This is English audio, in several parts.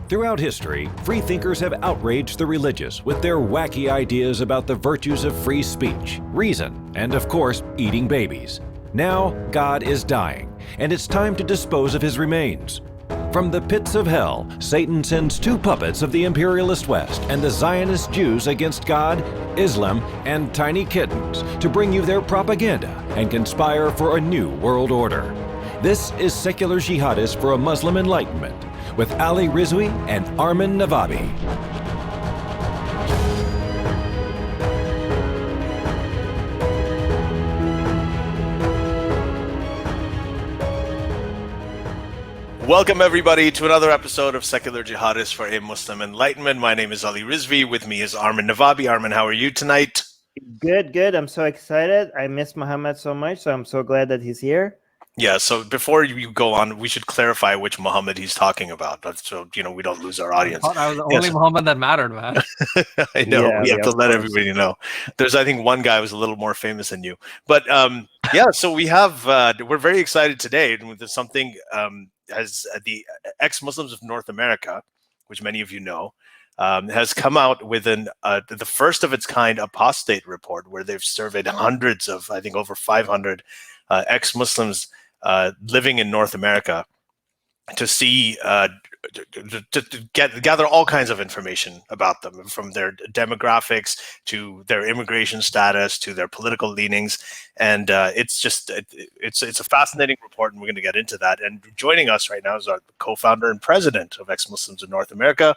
Throughout history, freethinkers have outraged the religious with their wacky ideas about the virtues of free speech, reason, and of course, eating babies. Now, God is dying, and it's time to dispose of his remains. From the pits of hell, Satan sends two puppets of the imperialist West and the Zionist Jews against God, Islam, and tiny kittens to bring you their propaganda and conspire for a new world order. This is Secular Jihadists for a Muslim Enlightenment with Ali Rizvi and Armin Navabi. Welcome everybody to another episode of Secular Jihadists for a Muslim Enlightenment. My name is Ali Rizvi. With me is Armin Navabi. Armin, how are you tonight? Good. I'm so excited. I miss Muhammad so much, so I'm so glad that he's here. Yeah, so before you go on, we should clarify which Muhammad he's talking about, so we don't lose our audience. I thought I was the only Muhammad that mattered, man. I know, Yeah, we have to let course. everybody know. There's, I think, one guy who's a little more famous than you. But yeah, so we have, we're very excited today. There's something as the ex-Muslims of North America, which many of you know, has come out with the first of its kind Apostate Report, where they've surveyed hundreds of, I think, over 500 ex-Muslims living in North America to see, to gather all kinds of information about them, from their demographics to their immigration status to their political leanings, and it's a fascinating report, and we're going to get into that. And joining us right now is our co-founder and president of Ex-Muslims in North America,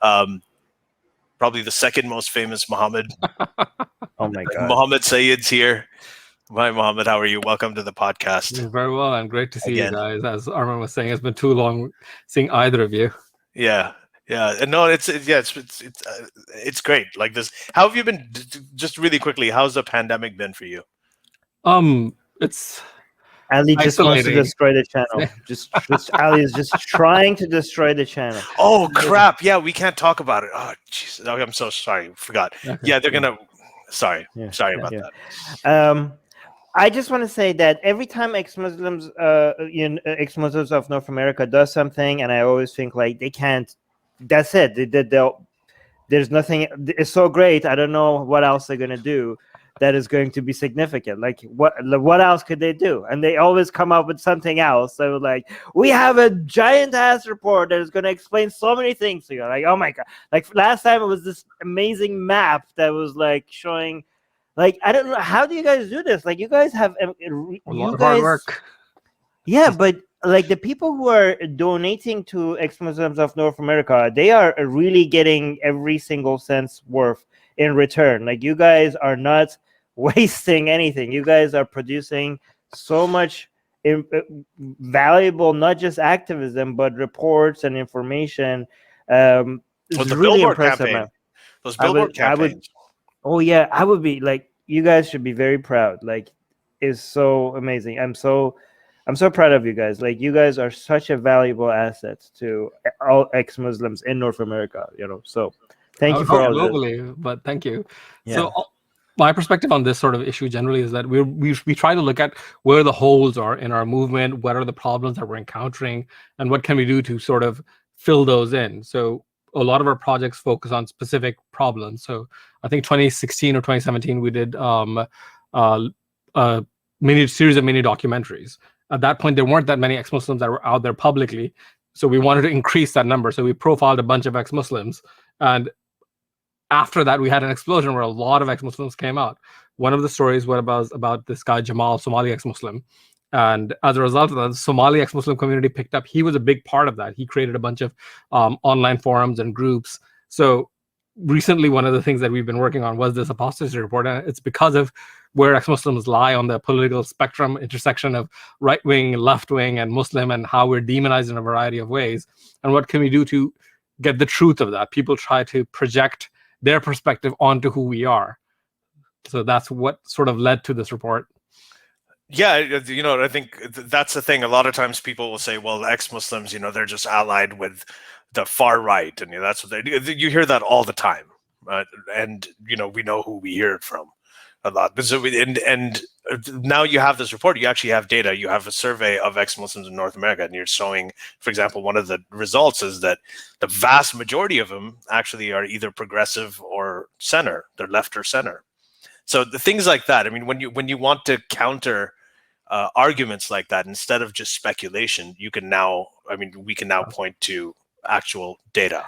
probably the second most famous Muhammad. Oh my God, Muhammad Syed's here. Hi, Muhammad. How are you? Welcome to the podcast. Very well, and great to see Again. you guys. As Armin was saying, it's been too long seeing either of you. Yeah. And no, it's great. Like this. How have you been? Just really quickly, how's the pandemic been for you? It's Ali just wants to isolating. destroy the channel. just Ali is just trying to destroy the channel. Oh crap! Yeah, we can't talk about it. Oh jeez, I'm so sorry. Forgot. Okay. Yeah, they're gonna. Sorry about Yeah. that. I just want to say that every time ex-Muslims, ex-Muslims of North America does something, and I always think like they can't. That's it. There's nothing. It's so great. I don't know what else they're gonna do that is going to be significant. Like what else could they do? And they always come up with something else. So like, we have a giant ass report that is going to explain so many things to you. Like, oh my God! Like last time it was this amazing map that was like showing. Like, I don't know, how do you guys do this? Like, you guys have a lot of hard work. Yeah, but like the people who are donating to ex-Muslims of North America, they are really getting every single cent's worth in return. Like, you guys are not wasting anything. You guys are producing so much valuable, not just activism, but reports and information. It's the really billboard impressive, campaign. man. Those billboard campaigns. Oh yeah, I would be like, you guys should be very proud. Like, it's so amazing. I'm so proud of you guys. Like, you guys are such a valuable asset to all ex-Muslims in North America. So thank you for all this. globally, but thank you. Yeah. So my perspective on this sort of issue generally is that we try to look at where the holes are in our movement, what are the problems that we're encountering, and what can we do to sort of fill those in. So a lot of our projects focus on specific problems. So I think 2016 or 2017, we did a series of mini documentaries. At that point, there weren't that many ex-Muslims that were out there publicly. So we wanted to increase that number. So we profiled a bunch of ex-Muslims. And after that, we had an explosion where a lot of ex-Muslims came out. One of the stories was about this guy, Jamal, Somali ex-Muslim. And as a result of that, the Somali ex-Muslim community picked up. He was a big part of that. He created a bunch of online forums and groups. So recently, one of the things that we've been working on was this Apostate Report. And it's because of where ex-Muslims lie on the political spectrum, intersection of right-wing, left-wing, and Muslim, and how we're demonized in a variety of ways. And what can we do to get the truth of that? People try to project their perspective onto who we are. So that's what sort of led to this report. Yeah, I think that's the thing. A lot of times people will say, well, ex-Muslims, they're just allied with the far right, and that's what they do. You hear that all the time, and we know who we hear it from. a lot. So and now you have this report. You actually have data. You have a survey of ex-Muslims in North America, and you're showing, for example, one of the results is that the vast majority of them actually are either progressive or center. They're left or center. So the things like that. I mean, when you want to counter arguments like that, instead of just speculation, we can now point to actual data.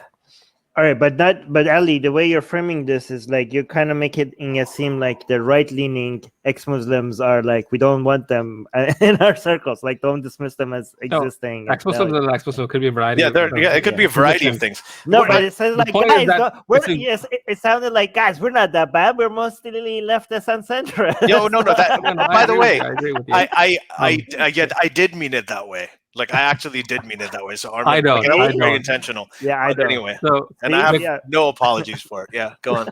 All right, but Ali, the way you're framing this is like you kind of make it seem like the right-leaning ex-Muslims are like, we don't want them in our circles. Like, don't dismiss them as existing. Ex-Muslims and ex-Muslims could be a variety. It could be a variety of things. No, but it says like, guys, it sounded like, guys, we're not that bad. We're mostly leftist and centrist. No. By the way, I did mean it that way. Like, I actually did mean it that way. So I don't. It was very intentional. Yeah, I don't. Anyway, so, and I have no apologies for it. Yeah, go on.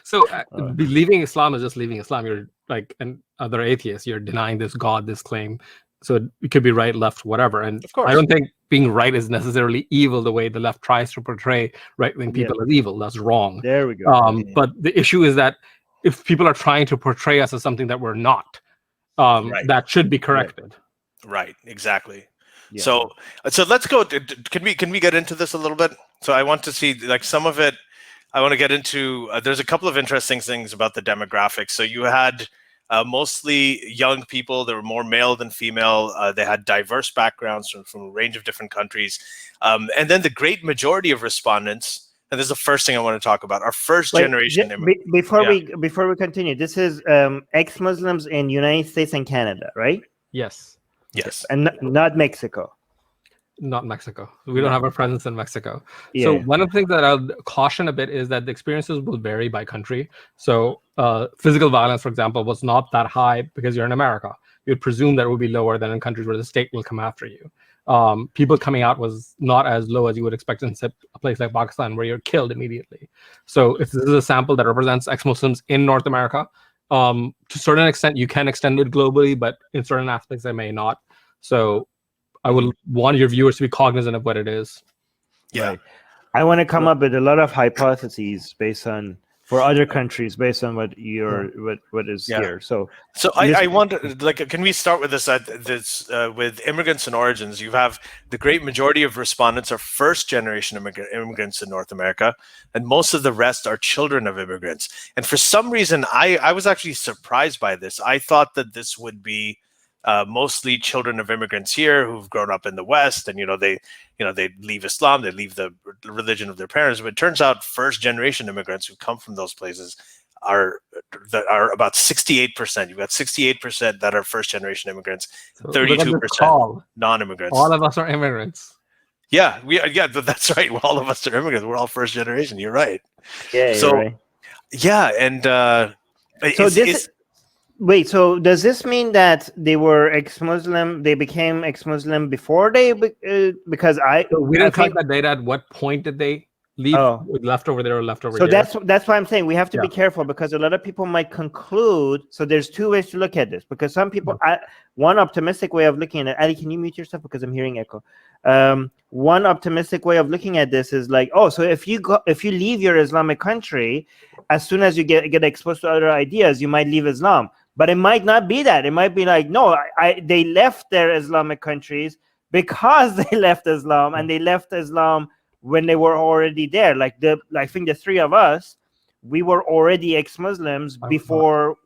So leaving Islam is just leaving Islam. You're like an other atheists. You're denying this God, this claim. So it could be right, left, whatever. And of course, I don't think being right is necessarily evil the way the left tries to portray right-wing people as evil. That's wrong. There we go. But the issue is that if people are trying to portray us as something that we're not, that should be corrected. Right, exactly. Yeah. So let's go. Can we get into this a little bit? So I want to see like some of it. I want to get into. There's a couple of interesting things about the demographics. So you had mostly young people. They were more male than female. They had diverse backgrounds from a range of different countries. And then the great majority of respondents. And this is the first thing I want to talk about. Our first generation. Before we continue, this is ex-Muslims in United States and Canada, right? Yes. Yes. And not Mexico. Not Mexico. We don't have a presence in Mexico. Yeah. So one of the things that I'll caution a bit is that the experiences will vary by country. So physical violence, for example, was not that high because you're in America. You'd presume that it would be lower than in countries where the state will come after you. People coming out was not as low as you would expect in a place like Pakistan where you're killed immediately. So if this is a sample that represents ex-Muslims in North America, to a certain extent, you can extend it globally, but in certain aspects, I may not. So I would want your viewers to be cognizant of what it is. Yeah. Right. I want to come up with a lot of hypotheses for other countries based on what is here. So I wonder, like, can we start with this? With immigrants and origins, you have the great majority of respondents are first generation immigrants in North America, and most of the rest are children of immigrants. And for some reason, I was actually surprised by this. I thought that this would be mostly children of immigrants here who've grown up in the West, and they leave Islam, they leave the religion of their parents. But it turns out first generation immigrants who come from those places are about 68%. You've got 68% that are first generation immigrants, 32% non-immigrants. All of us are immigrants. Yeah, that's right. All of us are immigrants. We're all first generation. You're right. Yeah. So right. Yeah, and wait, so does this mean that they were ex-Muslim? They became ex-Muslim before they because we didn't collect that data. At what point did they leave? Left over there or left over here? So that's why I'm saying we have to be careful, because a lot of people might conclude. So there's two ways to look at this, because some people, one optimistic way of looking at it. Ali, can you mute yourself because I'm hearing echo? One optimistic way of looking at this is like, so if you leave your Islamic country, as soon as you get exposed to other ideas, you might leave Islam. But it might not be that. It might be like, no, they left their Islamic countries because they left Islam, and they left Islam when they were already there. Like I think the three of us, we were already ex-Muslims before.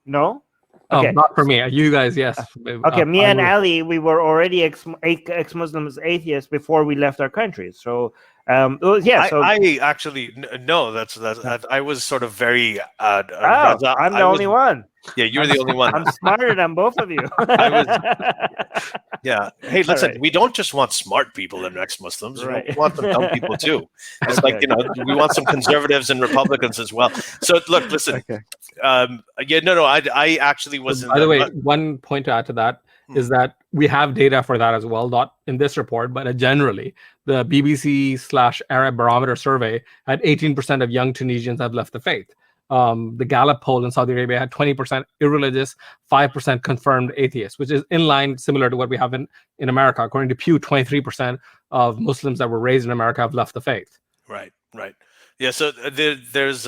No? Okay. Not for me. You guys, yes. Okay, me and Ali, we were already ex-Muslims, atheists before we left our countries. So, I actually no. That's I was sort of very. I'm the only one. Yeah, you're the only one. I'm smarter than both of you. Yeah. Hey, listen, we don't just want smart people and ex-Muslims. Right. We want some dumb people too. It's like, we want some conservatives and Republicans as well. So look, listen. Okay. I actually wasn't. By the way, one point to add to that is that we have data for that as well, not in this report, but generally. The BBC/Arab Barometer survey had 18% of young Tunisians have left the faith. The Gallup poll in Saudi Arabia had 20% irreligious, 5% confirmed atheists, which is in line similar to what we have in America. According to Pew, 23% of Muslims that were raised in America have left the faith. Right. Yeah. So there's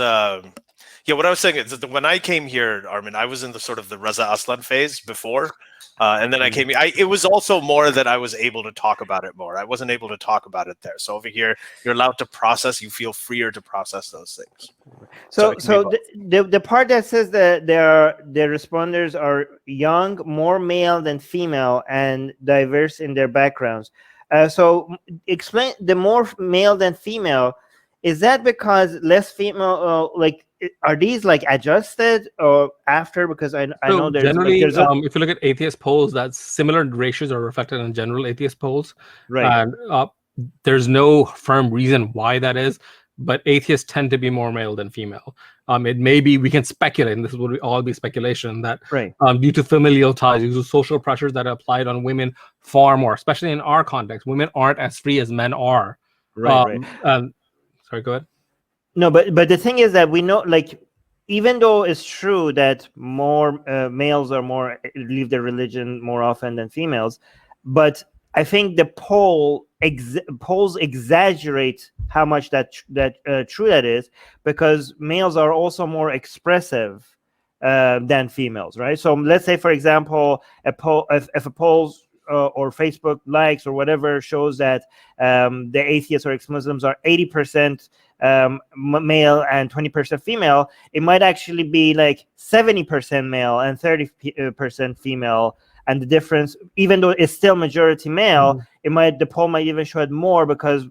Yeah, what I was saying is that when I came here, Armin, I was in the sort of the Reza Aslan phase before, and then I came here. It was also more that I was able to talk about it more. I wasn't able to talk about it there. So over here, you're allowed to process. You feel freer to process those things. So the part that says that the responders are young, more male than female, and diverse in their backgrounds. So explain the more male than female. Is that because less female, are these like adjusted or after? Because I know there's generally, if you look at atheist polls, that's similar ratios are reflected in general atheist polls. Right. And there's no firm reason why that is, but atheists tend to be more male than female. It may be, we can speculate, and this would all be speculation, that due to familial ties, due to social pressures that are applied on women far more, especially in our context, women aren't as free as men are. Right. Sorry, go ahead. No, but the thing is that we know, like, even though it's true that more males are more leave their religion more often than females, but I think the polls exaggerate how much that true that is, because males are also more expressive than females, right? So let's say, for example, if a poll or Facebook likes or whatever shows that the atheists or ex-Muslims are 80% male and 20% female, it might actually be like 70% male and 30% female. And the difference, even though it's still majority male, the poll might even show it more because,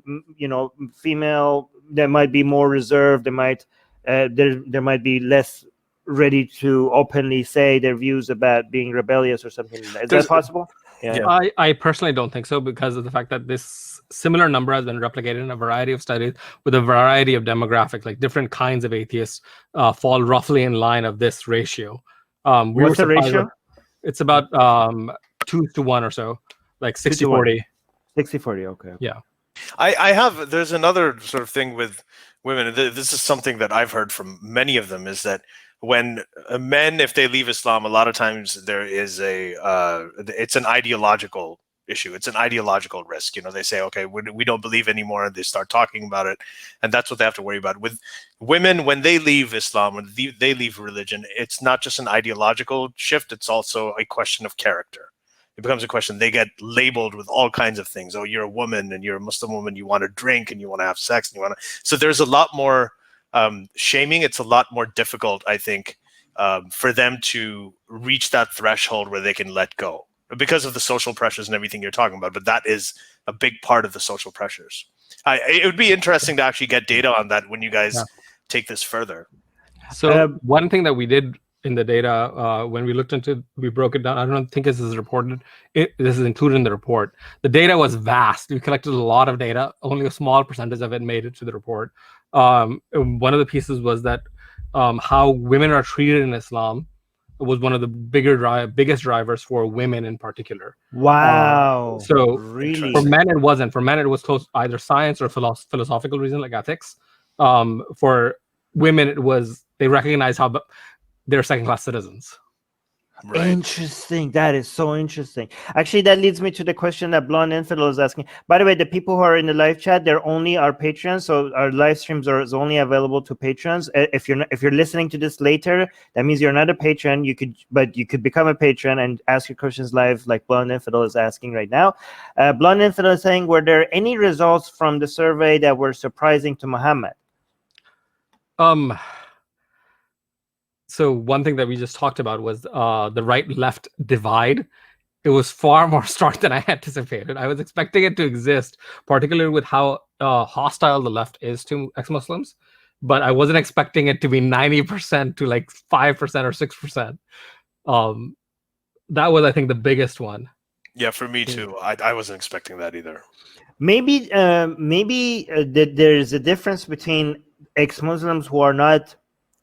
female, they might be more reserved. They might there might be less ready to openly say their views about being rebellious or something like that. Is that possible? Yeah. I personally don't think so, because of the fact that this similar number has been replicated in a variety of studies with a variety of demographics, like different kinds of atheists fall roughly in line of this ratio. What's the ratio? It's about 2-to-1 or so, like 60-40. 60-40, okay. Yeah. There's another sort of thing with women. This is something that I've heard from many of them, is that when men, if they leave Islam, a lot of times there is it's an ideological issue. It's an ideological risk. They say, okay, we don't believe anymore, and they start talking about it, and that's what they have to worry about. With women, when they leave Islam, when they leave religion, it's not just an ideological shift, it's also a question of character. It becomes a question. They get labeled with all kinds of things. Oh, you're a woman, and you're a Muslim woman, you want to drink, and you want to have sex, and so there's a lot more shaming. It's a lot more difficult, I think, for them to reach that threshold where they can let go, because of the social pressures and everything you're talking about. But that is a big part of the social pressures. It would be interesting to actually get data on that when you guys take this further. So one thing that we did in the data, when we broke it down, I don't think this is reported. This is included in the report. The data was vast. We collected a lot of data. Only a small percentage of it made it to the report. One of the pieces was that how women are treated in Islam was one of the biggest drivers for women in particular. Wow. So really, for men it wasn't. For men it was close either science or philosophical reason, like ethics. For women it was, they recognize how they're second-class citizens. Right. Interesting. That is so interesting. Actually, that leads me to the question that Blonde Infidel is asking. By the way, the people who are in the live chat, they're only our patrons, so our live streams is only available to patrons. If you're listening to this later, that means you're not a patron. You could become a patron and ask your questions live, like Blonde Infidel is asking right now. Blonde Infidel is saying, were there any results from the survey that were surprising to Muhammad? So one thing that we just talked about was the right-left divide. It was far more stark than I anticipated. I was expecting it to exist, particularly with how hostile the left is to ex-Muslims, but I wasn't expecting it to be 90% to like 5% or 6%. That was, I think, the biggest one. Yeah, for me too. I wasn't expecting that either. Maybe there is a difference between ex-Muslims who are not.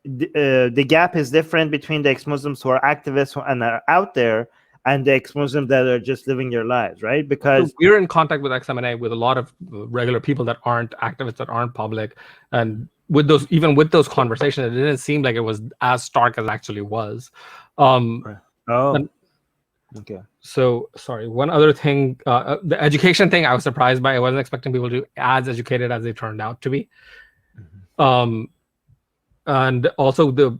The gap is different between the ex-Muslims who are activists and are out there and the ex-Muslims that are just living their lives, right? Because so we're in contact with EXMNA with a lot of regular people that aren't activists, that aren't public, and with those conversations, it didn't seem like it was as stark as it actually was. Okay. So sorry. One other thing, the education thing, I was surprised by. I wasn't expecting people to be as educated as they turned out to be. And also the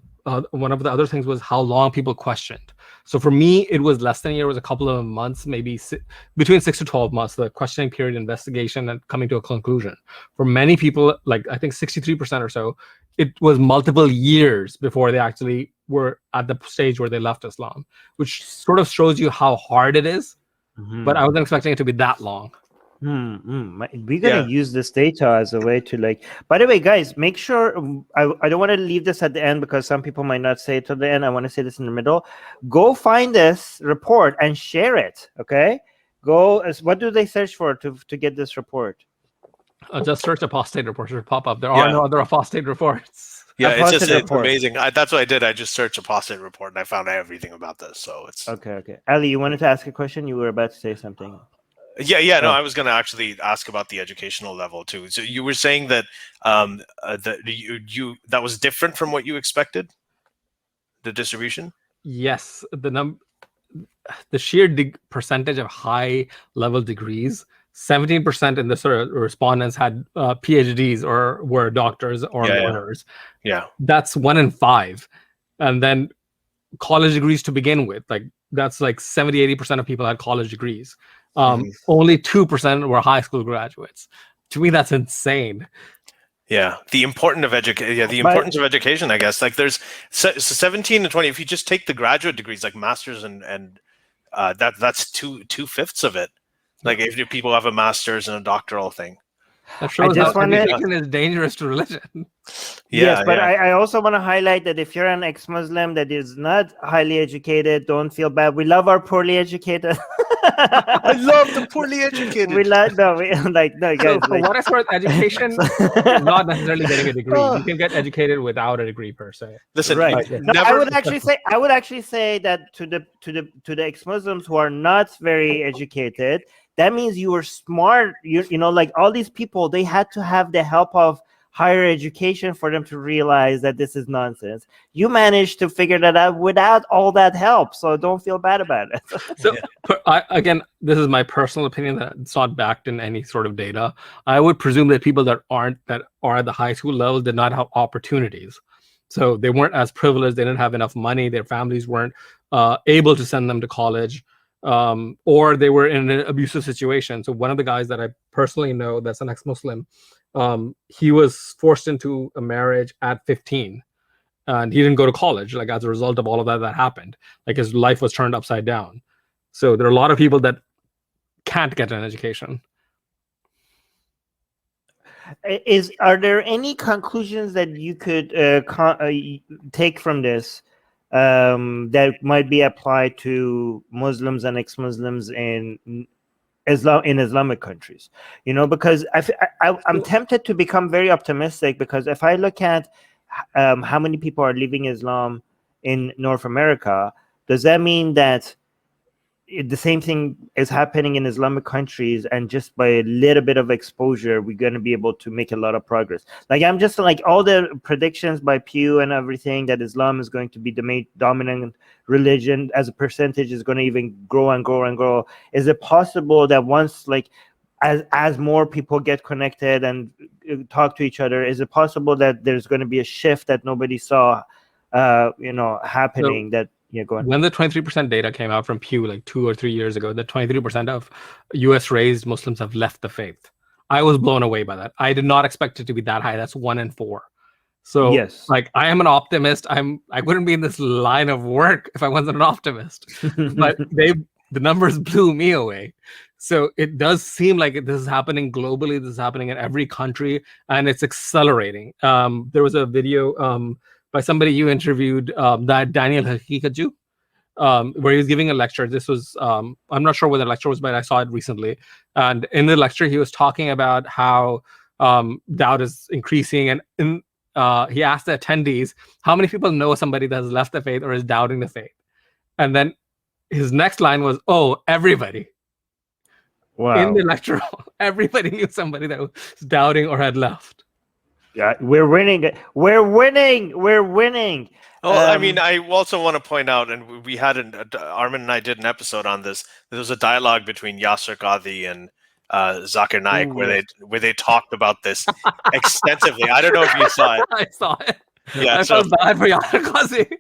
one of the other things was how long people questioned. So for me, it was less than a year. It was a couple of months, maybe between 6 to 12 months, the questioning period, investigation, and coming to a conclusion. For many people, like I think 63% or so, it was multiple years before they actually were at the stage where they left Islam, which sort of shows you how hard it is. But I wasn't expecting it to be that long. We're gonna use this data as a way to like. By the way, guys, make sure I don't want to leave this at the end because some people might not say it to the end. I want to say this in the middle. Go find this report and share it. Okay, go. What do they search for to get this report? Just search Apostate Report to pop up. There are no other Apostate Reports. Yeah, Apostate it's Report. amazing. That's what I did. I just searched Apostate Report and I found everything about this. So it's okay. Ali, you wanted to ask a question? You were about to say something. No, I was going to actually ask about the educational level too. So you were saying that that was different from what you expected, the distribution. Yes, the sheer percentage of high level degrees. 17% in the sort of respondents had PhDs or were doctors or lawyers. Yeah, that's 1 in 5, and then college degrees to begin with. Like that's like 70-80% of people had college degrees. Only 2% were high school graduates. To me, that's insane. Yeah, the importance of education. Yeah, the importance of education. I guess like there's 17 to 20. If you just take the graduate degrees, like masters and that's 2/5 of it. Like if people have a master's and a doctoral thing. That shows how education is dangerous to religion. Yes, but I also want to highlight that if you're an ex-Muslim that is not highly educated, don't feel bad. We love our poorly educated. I love the poorly educated. No, guys. So for what it's worth, education is not necessarily getting a degree. You can get educated without a degree per se. Listen, right? No, I would actually say that to the ex-Muslims who are not very educated, that means you were smart. You know, like all these people, they had to have the help of higher education for them to realize that this is nonsense. You managed to figure that out without all that help, so don't feel bad about it. So again, this is my personal opinion that it's not backed in any sort of data. I would presume that people that are at the high school level did not have opportunities. So they weren't as privileged, they didn't have enough money, their families weren't able to send them to college. Or they were in an abusive situation. So one of the guys that I personally know that's an ex-Muslim, he was forced into a marriage at 15 and he didn't go to college, like as a result of all of that happened. Like his life was turned upside down. So there are a lot of people that can't get an education. Are there any conclusions that you could take from this that might be applied to Muslims and ex-Muslims in Islamic countries? You know, because I'm tempted to become very optimistic, because if I look at how many people are leaving Islam in North America, does that mean that the same thing is happening in Islamic countries, and just by a little bit of exposure, we're going to be able to make a lot of progress? Like, I'm just like all the predictions by Pew and everything that Islam is going to be the dominant religion as a percentage is going to even grow and grow and grow. Is it possible that once, like, as more people get connected and talk to each other, is it possible that there's going to be a shift that nobody saw, happening? Yeah, go on. When the 23% data came out from Pew like 2 or 3 years ago, that 23% of US raised Muslims have left the faith. I was blown away by that. I did not expect it to be that high. That's 1 in 4. So yes, like, I am an optimist. I wouldn't be in this line of work if I wasn't an optimist. But the numbers blew me away. So it does seem like this is happening globally. This is happening in every country, and it's accelerating. There was a video by somebody you interviewed, that Daniel Hakikaju, where he was giving a lecture. This was, I'm not sure what the lecture was, but I saw it recently. And in the lecture, he was talking about how doubt is increasing. And he asked the attendees, how many people know somebody that has left the faith or is doubting the faith? And then his next line was, oh, everybody. Wow. In the lecture, everybody knew somebody that was doubting or had left. Yeah, we're winning. We're winning. We're winning. Oh, I mean, I also want to point out, and we had Armin and I did an episode on this. There was a dialogue between Yasser Qadhi and Zakir Naik where they talked about this extensively. I don't know if you saw it. I saw it. Yeah, I felt bad for Yasir Qazi.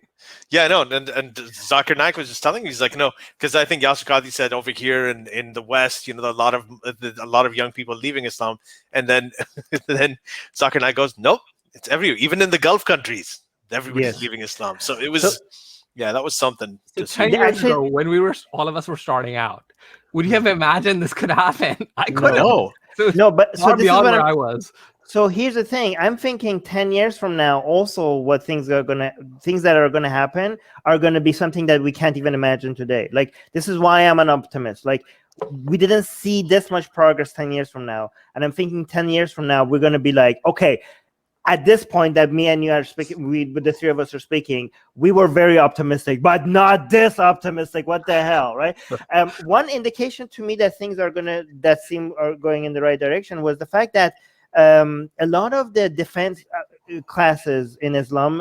Yeah, no, and Zakir Naik was just telling me, he's like, no, because I think Yasir Qadhi said over here in the West, a lot of young people leaving Islam, and then then Zakir Naik goes, nope, it's everywhere, even in the Gulf countries, everybody's leaving Islam. So it was, that was something. So 10 years ago, when all of us were starting out, would you have imagined this could happen? I couldn't. No. No, but so this is beyond what where I was. So here's the thing. I'm thinking 10 years from now, also what things that are gonna happen are gonna be something that we can't even imagine today. Like, this is why I'm an optimist. Like, we didn't see this much progress 10 years from now. And I'm thinking 10 years from now, we're gonna be like, okay, at this point that me and you are speaking, with the three of us are speaking, we were very optimistic, but not this optimistic. What the hell, right? One indication to me that things are going in the right direction was the fact that a lot of the defense classes in Islam,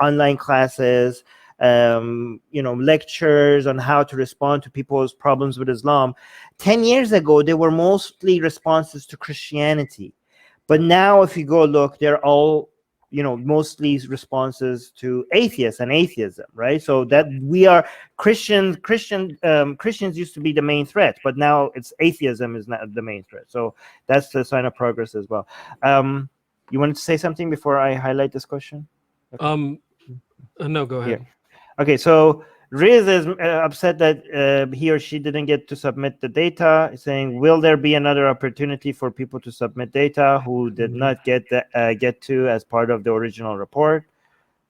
online classes, lectures on how to respond to people's problems with Islam, 10 years ago, they were mostly responses to Christianity. But now if you go look, they're all, mostly responses to atheists and atheism, right? So that we are Christians used to be the main threat, but now it's atheism is not the main threat. So that's the sign of progress as well. You wanted to say something before I highlight this question? Okay. No, go ahead. Yeah. Okay, so Riz is upset that he or she didn't get to submit the data, saying, will there be another opportunity for people to submit data who did not get to as part of the original report?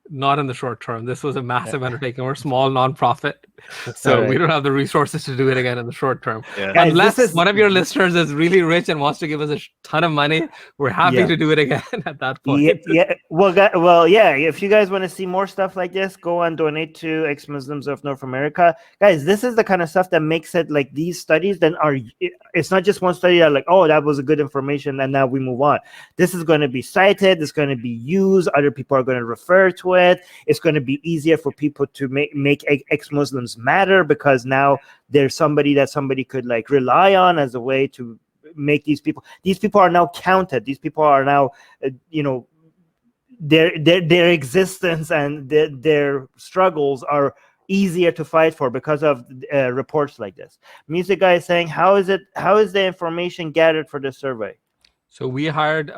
Not in the short term. This was a massive undertaking. We're a small nonprofit, so we don't have the resources to do it again in the short term. Yeah. Guys, unless one of your listeners is really rich and wants to give us a ton of money, we're happy to do it again at that point. If you guys want to see more stuff like this, go and donate to Ex-Muslims of North America. Guys, this is the kind of stuff that makes it like these studies then it's not just one study that like, oh, that was a good information and now we move on. This is going to be cited, it's going to be used, other people are going to refer to it. It's going to be easier for people to make ex-Muslims matter, because now there's somebody that somebody could like rely on as a way to make these people are now counted. These people are now their existence and their struggles are easier to fight for because of reports like this. Music Guy is saying, how is the information gathered for this survey? So we hired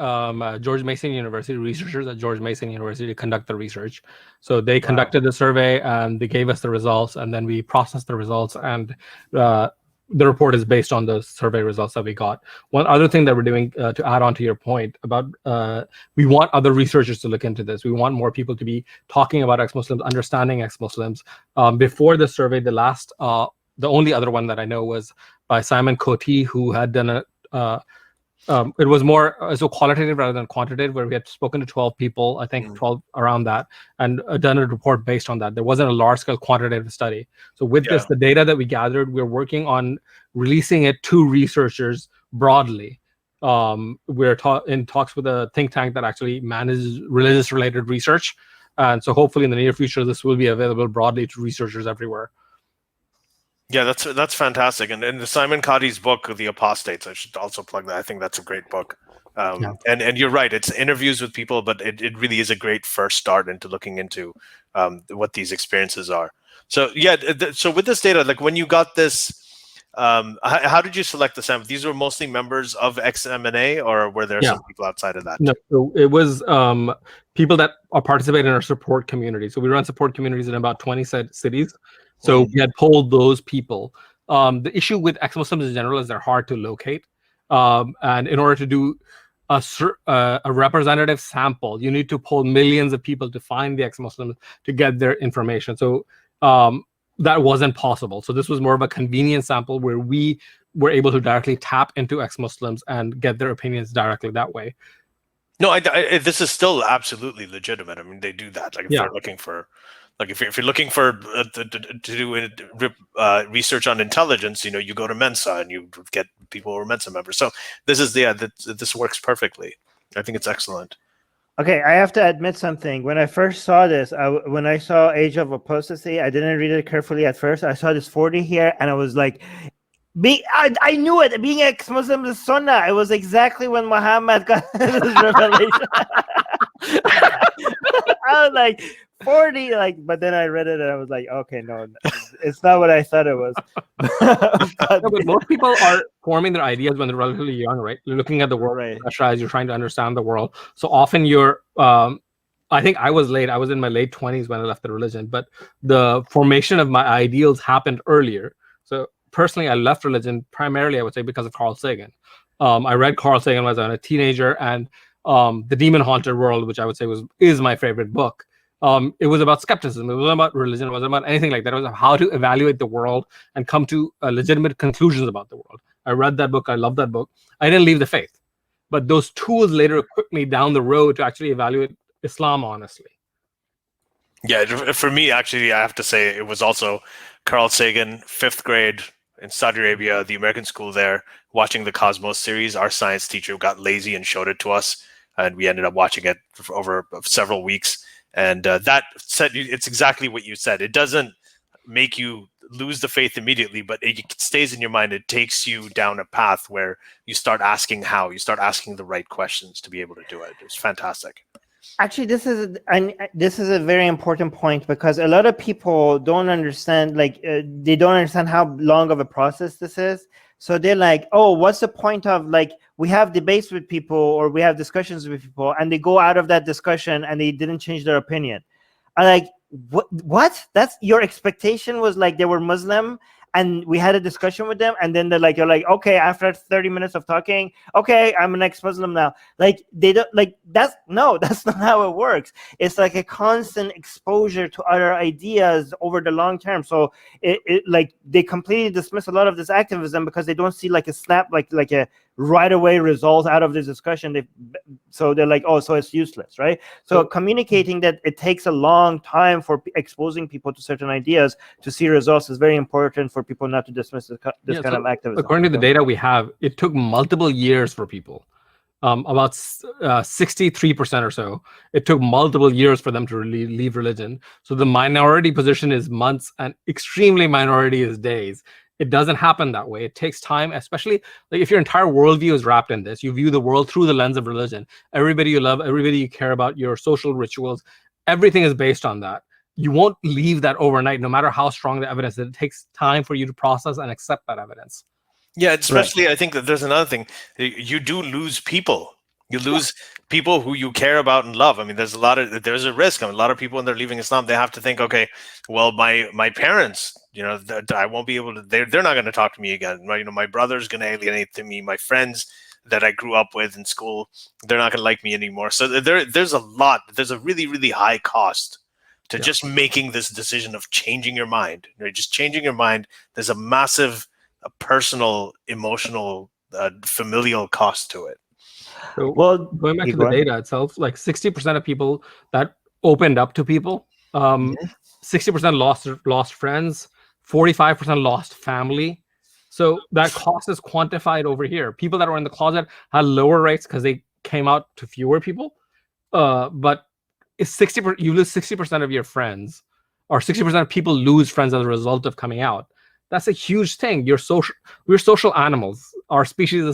George Mason University researchers at George Mason University to conduct the research. So they conducted the survey and they gave us the results, and then we processed the results, and the report is based on the survey results that we got. One other thing that we're doing to add on to your point about we want other researchers to look into this. We want more people to be talking about ex-Muslims, understanding ex-Muslims. Before the survey, the only other one that I know was by Simon Coty, who had done it was more so qualitative rather than quantitative, where we had spoken to 12 people, I think 12 around that, and done a report based on that. There wasn't a large-scale quantitative study. So with this, the data that we gathered, we're working on releasing it to researchers broadly. We're in talks with a think tank that actually manages religious-related research. And so hopefully in the near future, this will be available broadly to researchers everywhere. Yeah, that's fantastic. And the Simon Coty's book, The Apostates, I should also plug that. I think that's a great book. And you're right, it's interviews with people, but it really is a great first start into looking into what these experiences are. So so with this data, like when you got this, how did you select the sample? These were mostly members of EXMNA, or were there some people outside of that? No, so it was people that are participating in our support community. So we run support communities in about 20 cities. So we had polled those people. The issue with ex-Muslims in general is they're hard to locate. And in order to do a representative sample, you need to poll millions of people to find the ex-Muslims to get their information. So that wasn't possible. So this was more of a convenient sample where we were able to directly tap into ex-Muslims and get their opinions directly that way. No, this is still absolutely legitimate. I mean, they do that. Like if they're looking for... Like if you're looking for to do research on intelligence, you go to Mensa and you get people who are Mensa members. So this is this works perfectly. I think it's excellent. Okay, I have to admit something. When I first saw this, when I saw Age of Apostasy, I didn't read it carefully at first. I saw this 40 here, and I was like, I knew it. Being ex-Muslim is Sunnah. It was exactly when Muhammad got this revelation. I was like 40, but then I read it and I was like, okay, no, it's not what I thought it was. But most people are forming their ideas when they're relatively young, right? You're looking at the world as you're trying to understand the world. So often you're, I think I was late. I was in my late 20s when I left the religion, but the formation of my ideals happened earlier. So personally, I left religion primarily, I would say, because of Carl Sagan. I read Carl Sagan when I was a teenager, and The Demon Haunted World, which I would say is my favorite book. It was about skepticism. It wasn't about religion. It wasn't about anything like that. It was how to evaluate the world and come to legitimate conclusions about the world. I read that book. I loved that book. I didn't leave the faith, but those tools later equipped me down the road to actually evaluate Islam honestly. Yeah, for me, actually, I have to say it was also Carl Sagan, 5th grade in Saudi Arabia, the American school there, watching the Cosmos series. Our science teacher got lazy and showed it to us, and we ended up watching it for over several weeks. And that said, it's exactly what you said. It doesn't make you lose the faith immediately, but it stays in your mind. It takes you down a path where you start asking how, you start asking the right questions to be able to do it. It's fantastic. Actually, this is a very important point, because a lot of people don't understand, they don't understand how long of a process this is. So they're like, oh, what's the point of, we have debates with people or we have discussions with people, and they go out of that discussion and they didn't change their opinion. I'm like, what? That's your expectation was they were Muslim and we had a discussion with them, and then you're like, okay, after 30 minutes of talking, okay, I'm an ex-Muslim now. They don't that's not how it works. It's like a constant exposure to other ideas over the long term. So they completely dismiss a lot of this activism because they don't see a snap, like a right away result out of this discussion. So they're like, oh, so it's useless, right? So communicating that it takes a long time for exposing people to certain ideas to see results is very important for people not to dismiss this kind of activism. According to the data we have, it took multiple years for people. About 63% or so. It took multiple years for them to leave religion. So the minority position is months and extremely minority is days. It doesn't happen that way. It takes time, especially if your entire worldview is wrapped in this. You view the world through the lens of religion. Everybody you love, everybody you care about, your social rituals, everything is based on that. You won't leave that overnight, no matter how strong the evidence is. It takes time for you to process and accept that evidence. Yeah, especially I think that there's another thing. You do lose people. You lose people who you care about and love. I mean, there's a risk. I mean, a lot of people when they're leaving Islam, they have to think, okay, well, my parents, I won't be able to. They're not going to talk to me again. Right? My brother's going to alienate to me. My friends that I grew up with in school, they're not going to like me anymore. So there's a really, really high cost to just making this decision of changing your mind. Right? Just changing your mind. There's a massive personal, emotional, familial cost to it. So, going back to the data itself, 60% of people that opened up to people, 60% lost friends, 45% lost family. So that cost is quantified over here. People that were in the closet had lower rates because they came out to fewer people. But it's 60%. You lose 60% of your friends, or 60% of people lose friends as a result of coming out. That's a huge thing. We're social animals. Our species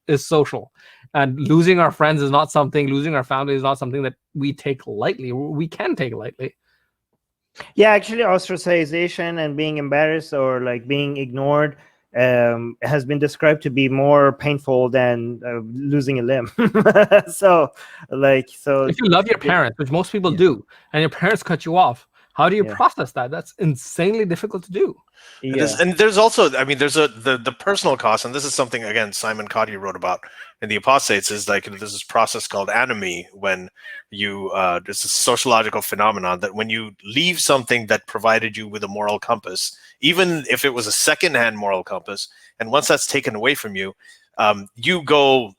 is social. And losing our friends is not something, losing our family is not something that we take lightly. We can take lightly. Yeah, actually ostracization and being embarrassed or being ignored has been described to be more painful than losing a limb. So if you love your parents, which most people do, and your parents cut you off, how do you process that? That's insanely difficult to do. Yeah. And there's also, I mean, there's the personal cost, and this is something, again, Simon Cotty wrote about in the Apostates, is there's this process called anomie, when there's a sociological phenomenon that when you leave something that provided you with a moral compass, even if it was a secondhand moral compass, and once that's taken away from you, you go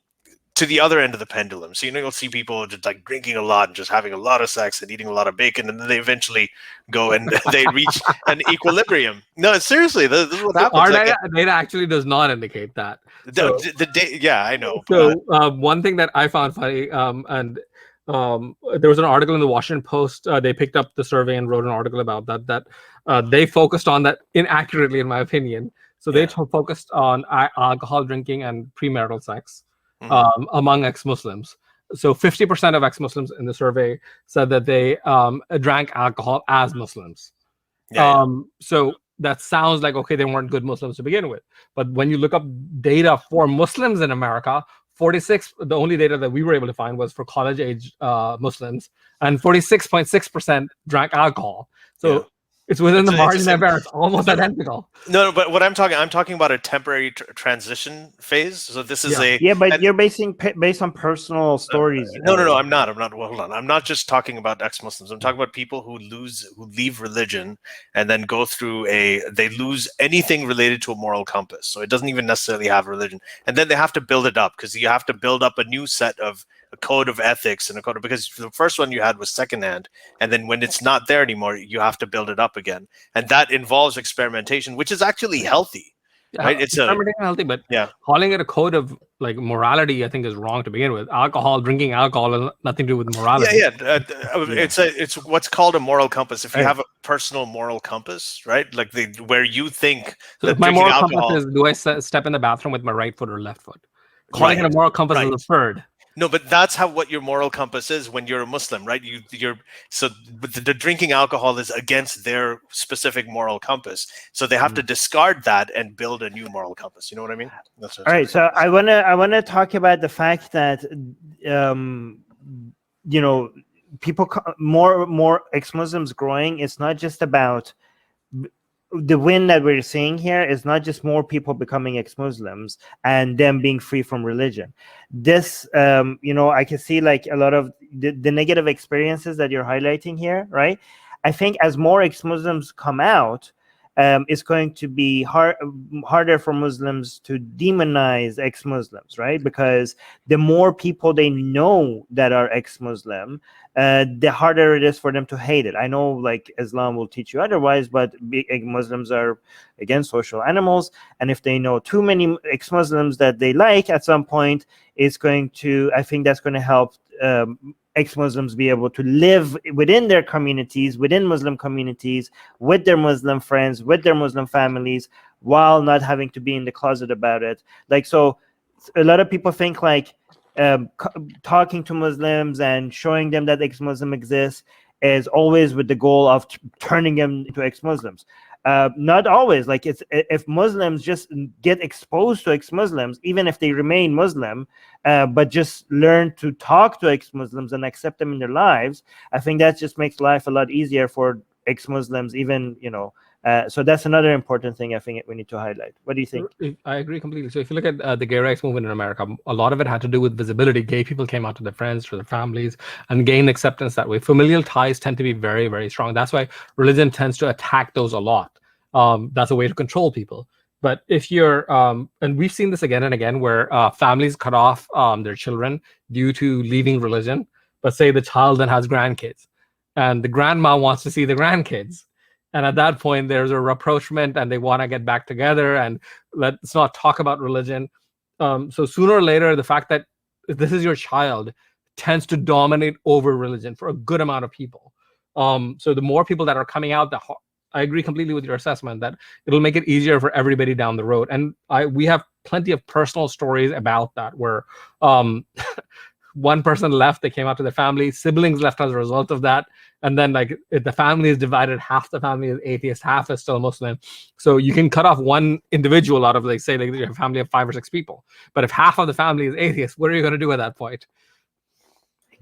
to the other end of the pendulum. So, you'll see people just drinking a lot and just having a lot of sex and eating a lot of bacon, and then they eventually go and they reach an equilibrium. No, seriously, this is what happens. Our data actually does not indicate that. Yeah, I know. So one thing that I found funny, and there was an article in the Washington Post. They picked up the survey and wrote an article about that they focused on that inaccurately, in my opinion. So they focused on alcohol drinking and premarital sex among ex-Muslims. So 50% of ex-Muslims in the survey said that they drank alcohol as Muslims. So that sounds like, okay, they weren't good Muslims to begin with. But when you look up data for Muslims in America, the only data that we were able to find was for college-age Muslims, and 46.6% drank alcohol. So it's within the margin of error. It's almost identical. No, but what I'm talking about a temporary transition phase. So this is but you're based on personal stories. No, I'm not. Well, hold on. I'm not just talking about ex-Muslims. I'm talking about people who leave religion and then go through they lose anything related to a moral compass. So it doesn't even necessarily have religion, and then they have to build it up, because you have to build up a new set of a code of ethics and because the first one you had was secondhand, and then when it's not there anymore, you have to build it up again, and that involves experimentation, which is actually healthy. Right? It's healthy, but calling it a code of like morality, I think, is wrong to begin with. Drinking alcohol has nothing to do with morality. It's what's called a moral compass. If you have a personal moral compass, right? Like where you think that my moral compass is, do I step in the bathroom with my right foot or left foot? Calling it a moral compass is absurd. No, but that's what your moral compass is when you're a Muslim, right? So the drinking alcohol is against their specific moral compass. So they have to discard that and build a new moral compass. You know what I mean? All right. So I wanna talk about the fact that people more ex-Muslims growing. It's not just about the win that we're seeing here is not just more people becoming ex-Muslims and them being free from religion. This, I can see like a lot of the negative experiences that you're highlighting here, right? I think as more ex-Muslims come out, it's going to be harder for Muslims to demonize ex-Muslims, right? Because the more people they know that are ex-Muslim, the harder it is for them to hate it. I know like Islam will teach you otherwise, but Muslims are, again, social animals. And if they know too many ex-Muslims that they like at some point, I think that's going to help ex-Muslims be able to live within their communities, within Muslim communities, with their Muslim friends, with their Muslim families, while not having to be in the closet about it. Like, so a lot of people think like talking to Muslims and showing them that ex-Muslim exists is always with the goal of turning them into ex-Muslims. Not always. Like, if Muslims just get exposed to ex-Muslims, even if they remain Muslim, but just learn to talk to ex-Muslims and accept them in their lives, I think that just makes life a lot easier for ex-Muslims, even, so that's another important thing I think we need to highlight. What do you think? I agree completely. So if you look at the gay rights movement in America, a lot of it had to do with visibility. Gay people came out to their friends, to their families, and gained acceptance that way. Familial ties tend to be very, very strong. That's why religion tends to attack those a lot. That's a way to control people. But if you're, and we've seen this again and again, where families cut off their children due to leaving religion. But say the child then has grandkids, and the grandma wants to see the grandkids. And at that point, there's a rapprochement, and they want to get back together, and let's not talk about religion. So sooner or later, the fact that this is your child tends to dominate over religion for a good amount of people. So the more people that are coming out, I agree completely with your assessment that it'll make it easier for everybody down the road. And we have plenty of personal stories about that, where one person left, they came out to their family, siblings left as a result of that. And then like if the family is divided, half the family is atheist, half is still Muslim. So you can cut off one individual out of, like, say, like your family of 5 or 6 people. But if half of the family is atheist, what are you going to do at that point?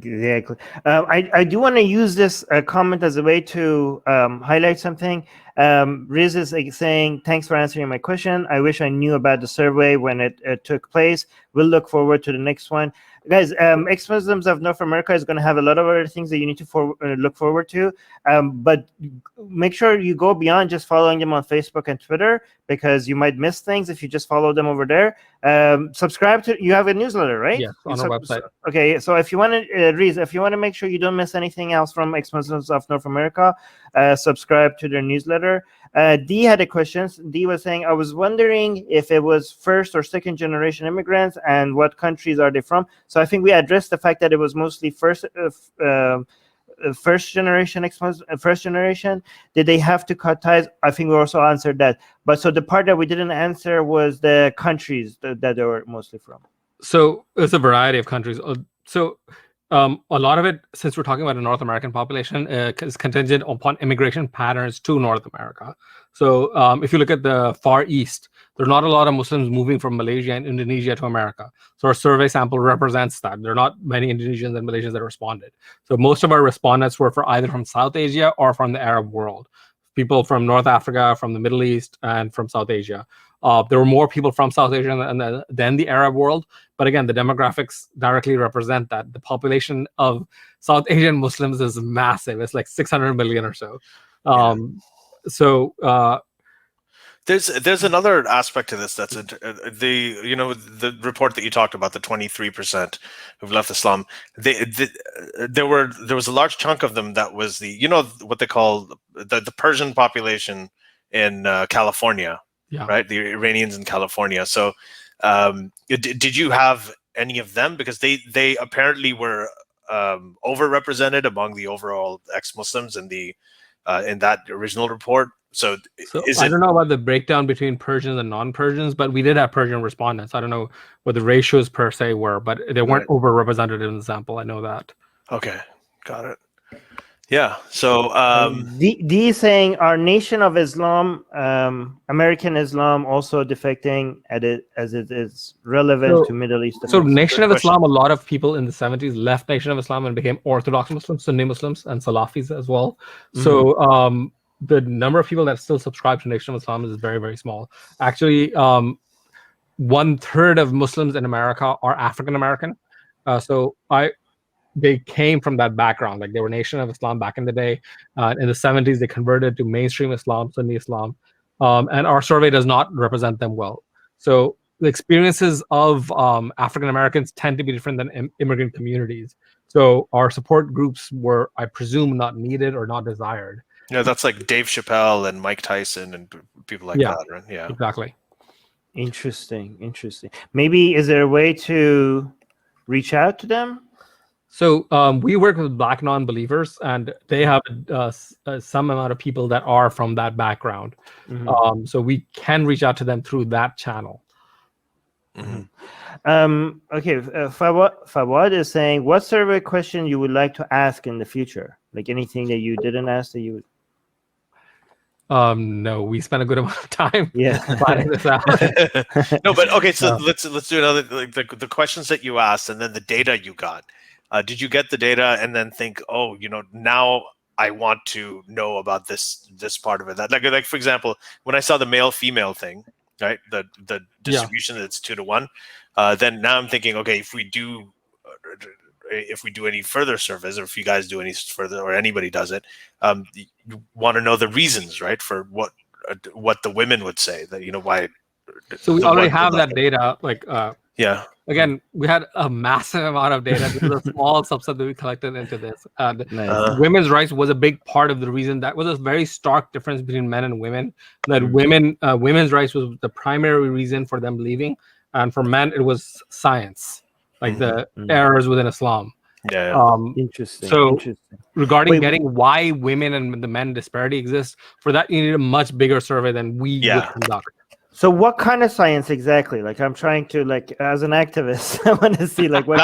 Exactly. I do want to use this comment as a way to highlight something. Riz is saying, thanks for answering my question. I wish I knew about the survey when it took place. We'll look forward to the next one. Guys, ex-Muslims of North America is going to have a lot of other things that you need to look forward to. But make sure you go beyond just following them on Facebook and Twitter, because you might miss things if you just follow them over there. Subscribe to, you have a newsletter, right? Yeah, on our website. Okay, so if you want to, Riz, if you want to make sure you don't miss anything else from ex-Muslims of North America, subscribe to their newsletter. D had a question. D was saying, I was wondering if it was first or second generation immigrants, and what countries are they from? So I think we addressed the fact that it was mostly first generation ex-Muslim. First generation. Did they have to cut ties? I think we also answered that. But so the part that we didn't answer was the countries that they were mostly from. So it's a variety of countries. So a lot of it, since we're talking about a North American population, is contingent upon immigration patterns to North America. So if you look at the Far East, there are not a lot of Muslims moving from Malaysia and Indonesia to America. So our survey sample represents that. There are not many Indonesians and Malaysians that responded. So most of our respondents were either from South Asia or from the Arab world. People from North Africa, from the Middle East, and from South Asia. There were more people from South Asia than the Arab world. But again, the demographics directly represent that. The population of South Asian Muslims is massive. It's like 600 million or so. There's another aspect to this that's the report that you talked about, the 23% who've left Islam. There was a large chunk of them that was what they call the Persian population in California, right? The Iranians in California. So did you have any of them, because they apparently were overrepresented among the overall ex-Muslims in that original report? So I don't know about the breakdown between Persians and non-Persians, but we did have Persian respondents. I don't know what the ratios per se were, but they weren't overrepresented in the sample. I know that. Okay, got it. Yeah. So D saying, our Nation of Islam, American Islam, also defecting as it is relevant to Middle East. So Nation of Islam, a lot of people in the 70s left Nation of Islam and became Orthodox Muslims, Sunni Muslims, and Salafis as well. So the number of people that still subscribe to Nation of Islam is very, very small. Actually, 1/3 of Muslims in America are African American. They came from that background. Like, they were Nation of Islam back in the day. In the 70s, they converted to mainstream Islam, Sunni Islam. And our survey does not represent them well. So the experiences of African Americans tend to be different than immigrant communities. So our support groups were, I presume, not needed or not desired. Yeah, that's like Dave Chappelle and Mike Tyson and people like that, right? Yeah, exactly. Interesting. Maybe is there a way to reach out to them? So we work with Black non-believers, and they have some amount of people that are from that background. So we can reach out to them through that channel. Okay, Fawad is saying, what survey question you would like to ask in the future? Like anything that you didn't ask that you would. No, we spent a good amount of time planning this out. No, but okay, so let's do another, like the questions that you asked and then the data you got. Did you get the data and then think, oh, now I want to know about this part of it? That like for example, when I saw the male female thing, right, the distribution that's 2-to-1, then now I'm thinking, okay, if we do any further surveys, or if you guys do any further, or anybody does it, you want to know the reasons, right, for what the women would say, that why. So we already have that data. Like yeah. Again, we had a massive amount of data. This is a small subset that we collected into this. And women's rights was a big part of the reason. That was a very stark difference between men and women. That women's rights was the primary reason for them leaving, and for men it was science, like the errors within Islam. Interesting. So regarding getting why women and the men disparity exists, for that you need a much bigger survey than we would conduct. So what kind of science exactly? Like, I'm trying to, like, as an activist, I want to see, like, what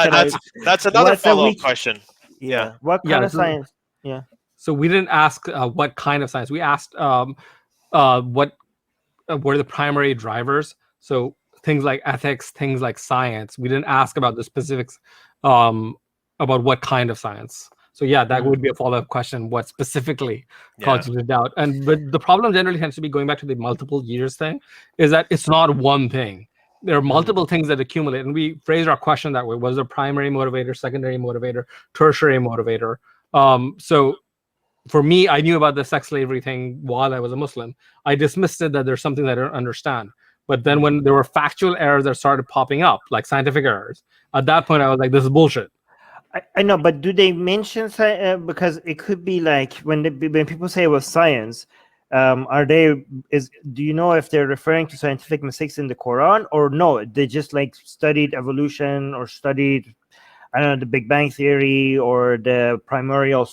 that's another follow-up question. Yeah. What kind of science? Yeah. So we didn't ask what kind of science. We asked what were the primary drivers. So things like ethics, things like science. We didn't ask about the specifics about what kind of science. So that would be a follow-up question. What specifically caused you to doubt? But the problem generally tends to be, going back to the multiple years thing, is that it's not one thing. There are multiple things that accumulate. And we phrased our question that way. Was there primary motivator, secondary motivator, tertiary motivator? So for me, I knew about the sex slavery thing while I was a Muslim. I dismissed it that there's something that I don't understand. But then when there were factual errors that started popping up, like scientific errors, at that point I was like, this is bullshit. I know, but do they mention because it could be like when people say it was science, do you know if they're referring to scientific mistakes in the Quran, or no? They just like studied evolution or studied, I don't know, the Big Bang theory or the primordial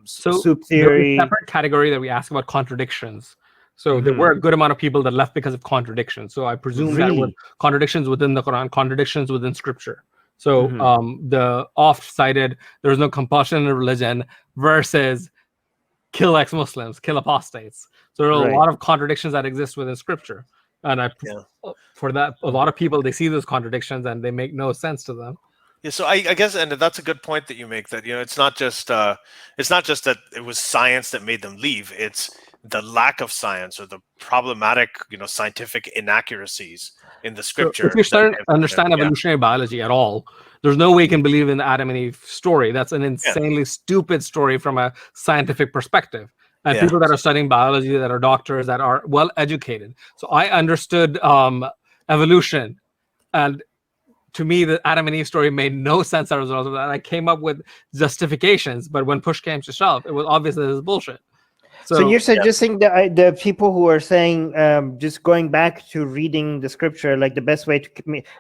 soup theory. There's a separate category that we ask about contradictions. So there were a good amount of people that left because of contradictions. So I presume that was contradictions within the Quran, contradictions within Scripture. So Mhm. the oft-cited "there is no compulsion in religion" versus "kill ex-Muslims, kill apostates." So there are a Right. lot of contradictions that exist within Scripture, and Yeah. for that, a lot of people, they see those contradictions and they make no sense to them. Yeah, so I guess, and that's a good point that you make. That it's not just that it was science that made them leave. It's the lack of science or the problematic, scientific inaccuracies in the So scripture if you that start have, understand yeah, evolutionary biology at all, there's no way you can believe in the Adam and Eve story. That's an yeah, insanely stupid story from a scientific perspective. And yeah. people that are studying biology, that are doctors, that are well educated. So I understood evolution, and to me, the Adam and Eve story made no sense as a result of that. I came up with justifications, but when push came to shove, it was obvious that it was bullshit. So So you're suggesting that the people who are saying just going back to reading the scripture, like the best way to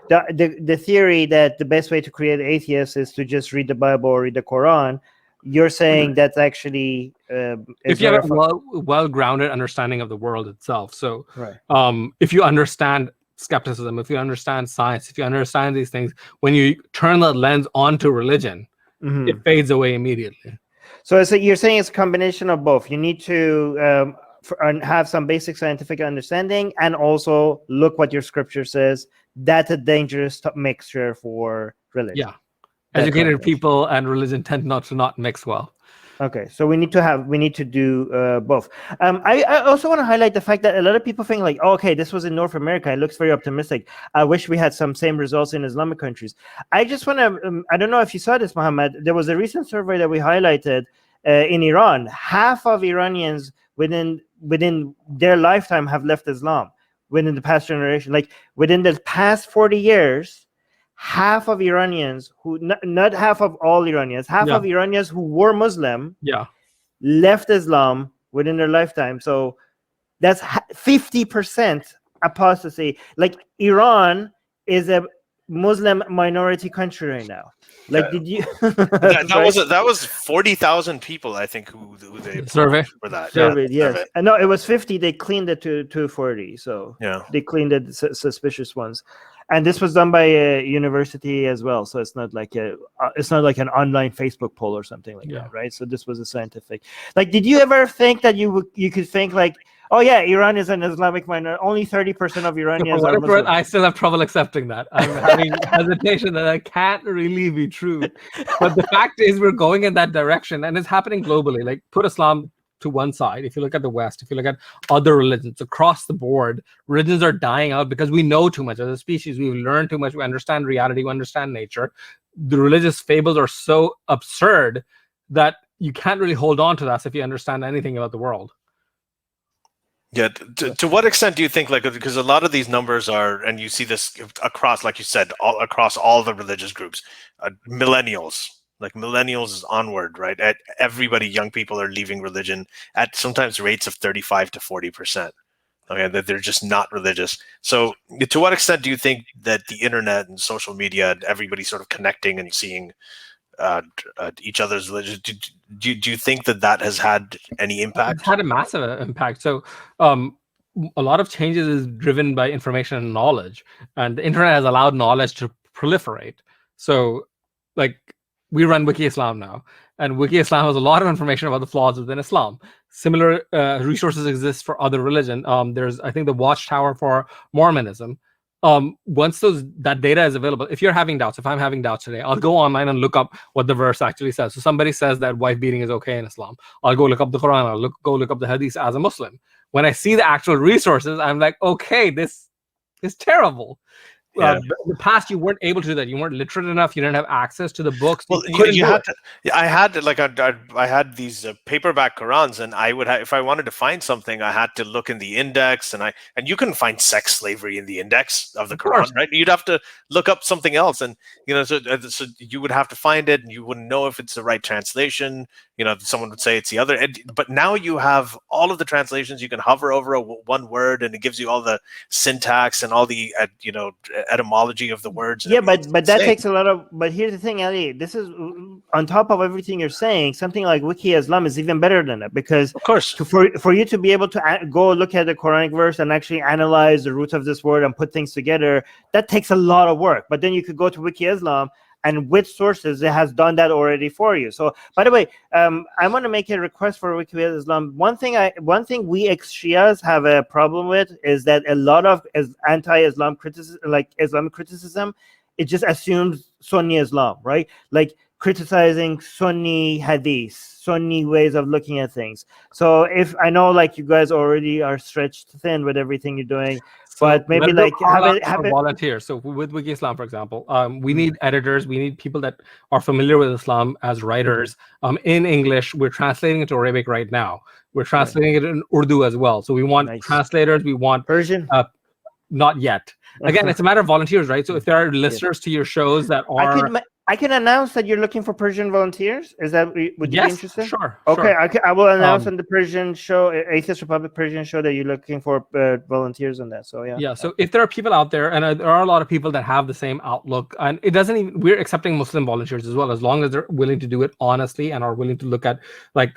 the theory that the best way to create atheists is to just read the Bible or read the Quran. You're saying that's actually if you have a well-grounded understanding of the world itself. So right. If you understand skepticism, if you understand science, if you understand these things, when you turn the lens onto religion, it fades away immediately. So you're saying it's a combination of both. You need to have some basic scientific understanding and also look what your scripture says. That's a dangerous mixture for religion. Yeah. Educated people and religion tend not to mix well. Okay, so we need to do both. I also want to highlight the fact that a lot of people think like, oh, okay, this was in North America. It looks very optimistic. I wish we had some same results in Islamic countries. I just want to, I don't know if you saw this, Mohammed. There was a recent survey that we highlighted in Iran. Half of Iranians within their lifetime have left Islam within the past generation. Like within the past 40 years, half of Iranians who not half of all Iranians, half of Iranians who were Muslim left Islam within their lifetime. So that's 50% apostasy. Like Iran is a Muslim minority country right now. Like, did you? that was 40,000 people, I think, who they surveyed for that. Surveyed, yes. No, it was 50. They cleaned it to 40. So they cleaned the suspicious ones. And this was done by a university as well, so it's not like an online Facebook poll or something like that, right? So this was a scientific. Like, did you ever think that you could think like, oh yeah, Iran is an Islamic minority. Only 30% of Iranians are Muslim. I still have trouble accepting that. I'm having hesitation that that can't really be true. But the fact is, we're going in that direction, and it's happening globally. Like, put Islam to one side. If you look at the West, if you look at other religions across the board, religions are dying out because we know too much as a species. We've learned too much. We understand reality. We understand nature. The religious fables are so absurd that you can't really hold on to that if you understand anything about the world. Yeah. To what extent do you think, like, because a lot of these numbers are, and you see this across, like you said, across all the religious groups, millennials. Like millennials is onward, right? Everybody, young people are leaving religion at sometimes rates of 35 to 40%. Okay, that they're just not religious. So, to what extent do you think that the internet and social media, and everybody sort of connecting and seeing each other's religion, do you think that has had any impact? It's had a massive impact. So, a lot of changes is driven by information and knowledge, and the internet has allowed knowledge to proliferate. So, like, we run Wiki Islam now, and Wiki Islam has a lot of information about the flaws within Islam. Similar resources exist for other religion. There's, I think, the Watchtower for Mormonism. Once that data is available, if you're having doubts, if I'm having doubts today, I'll go online and look up what the verse actually says. So somebody says that wife beating is okay in Islam. I'll go look up the Quran. I'll go look up the Hadith as a Muslim. When I see the actual resources, I'm like, okay, this is terrible. In the past, you weren't able to do that. You weren't literate enough. You didn't have access to the books. Well, you had to. I had these paperback Qurans, and I would if I wanted to find something, I had to look in the index, and you couldn't find sex slavery in the index of the Quran, right? You'd have to look up something else, and so you would have to find it, and you wouldn't know if it's the right translation. Someone would say it's the other. But now you have all of the translations. You can hover over one word, and it gives you all the syntax and all the etymology of the words. Yeah, but that takes a lot of. But here's the thing, Ali. This is on top of everything you're saying. Something like Wiki Islam is even better than that, because of course, for you to be able to go look at the Quranic verse and actually analyze the root of this word and put things together, that takes a lot of work. But then you could go to Wiki Islam and with sources, it has done that already for you. So, by the way, I want to make a request for Wikipedia Islam. One thing we ex-Shias have a problem with is that a lot of anti-Islam criticism, like Islamic criticism, it just assumes Sunni Islam, right? Like criticizing Sunni hadith, Sunni ways of looking at things. So if I know, like, you guys already are stretched thin with everything you're doing, but maybe like have it volunteers. So with Wiki Islam, for example, we need editors, we need people that are familiar with Islam as writers. In English, we're translating it to Arabic right now. We're translating it in Urdu as well. So we want translators. We want Persian. Not yet. Again, it's a matter of volunteers, right? So if there are listeners to your shows that are, I can announce that you're looking for Persian volunteers. Is that, would you be interested? Sure. Okay, I will announce on the Persian show, Atheist Republic Persian show, that you're looking for volunteers on that. So yeah. So if there are people out there, and there are a lot of people that have the same outlook, and it doesn't even, we're accepting Muslim volunteers as well, as long as they're willing to do it honestly and are willing to look at, like,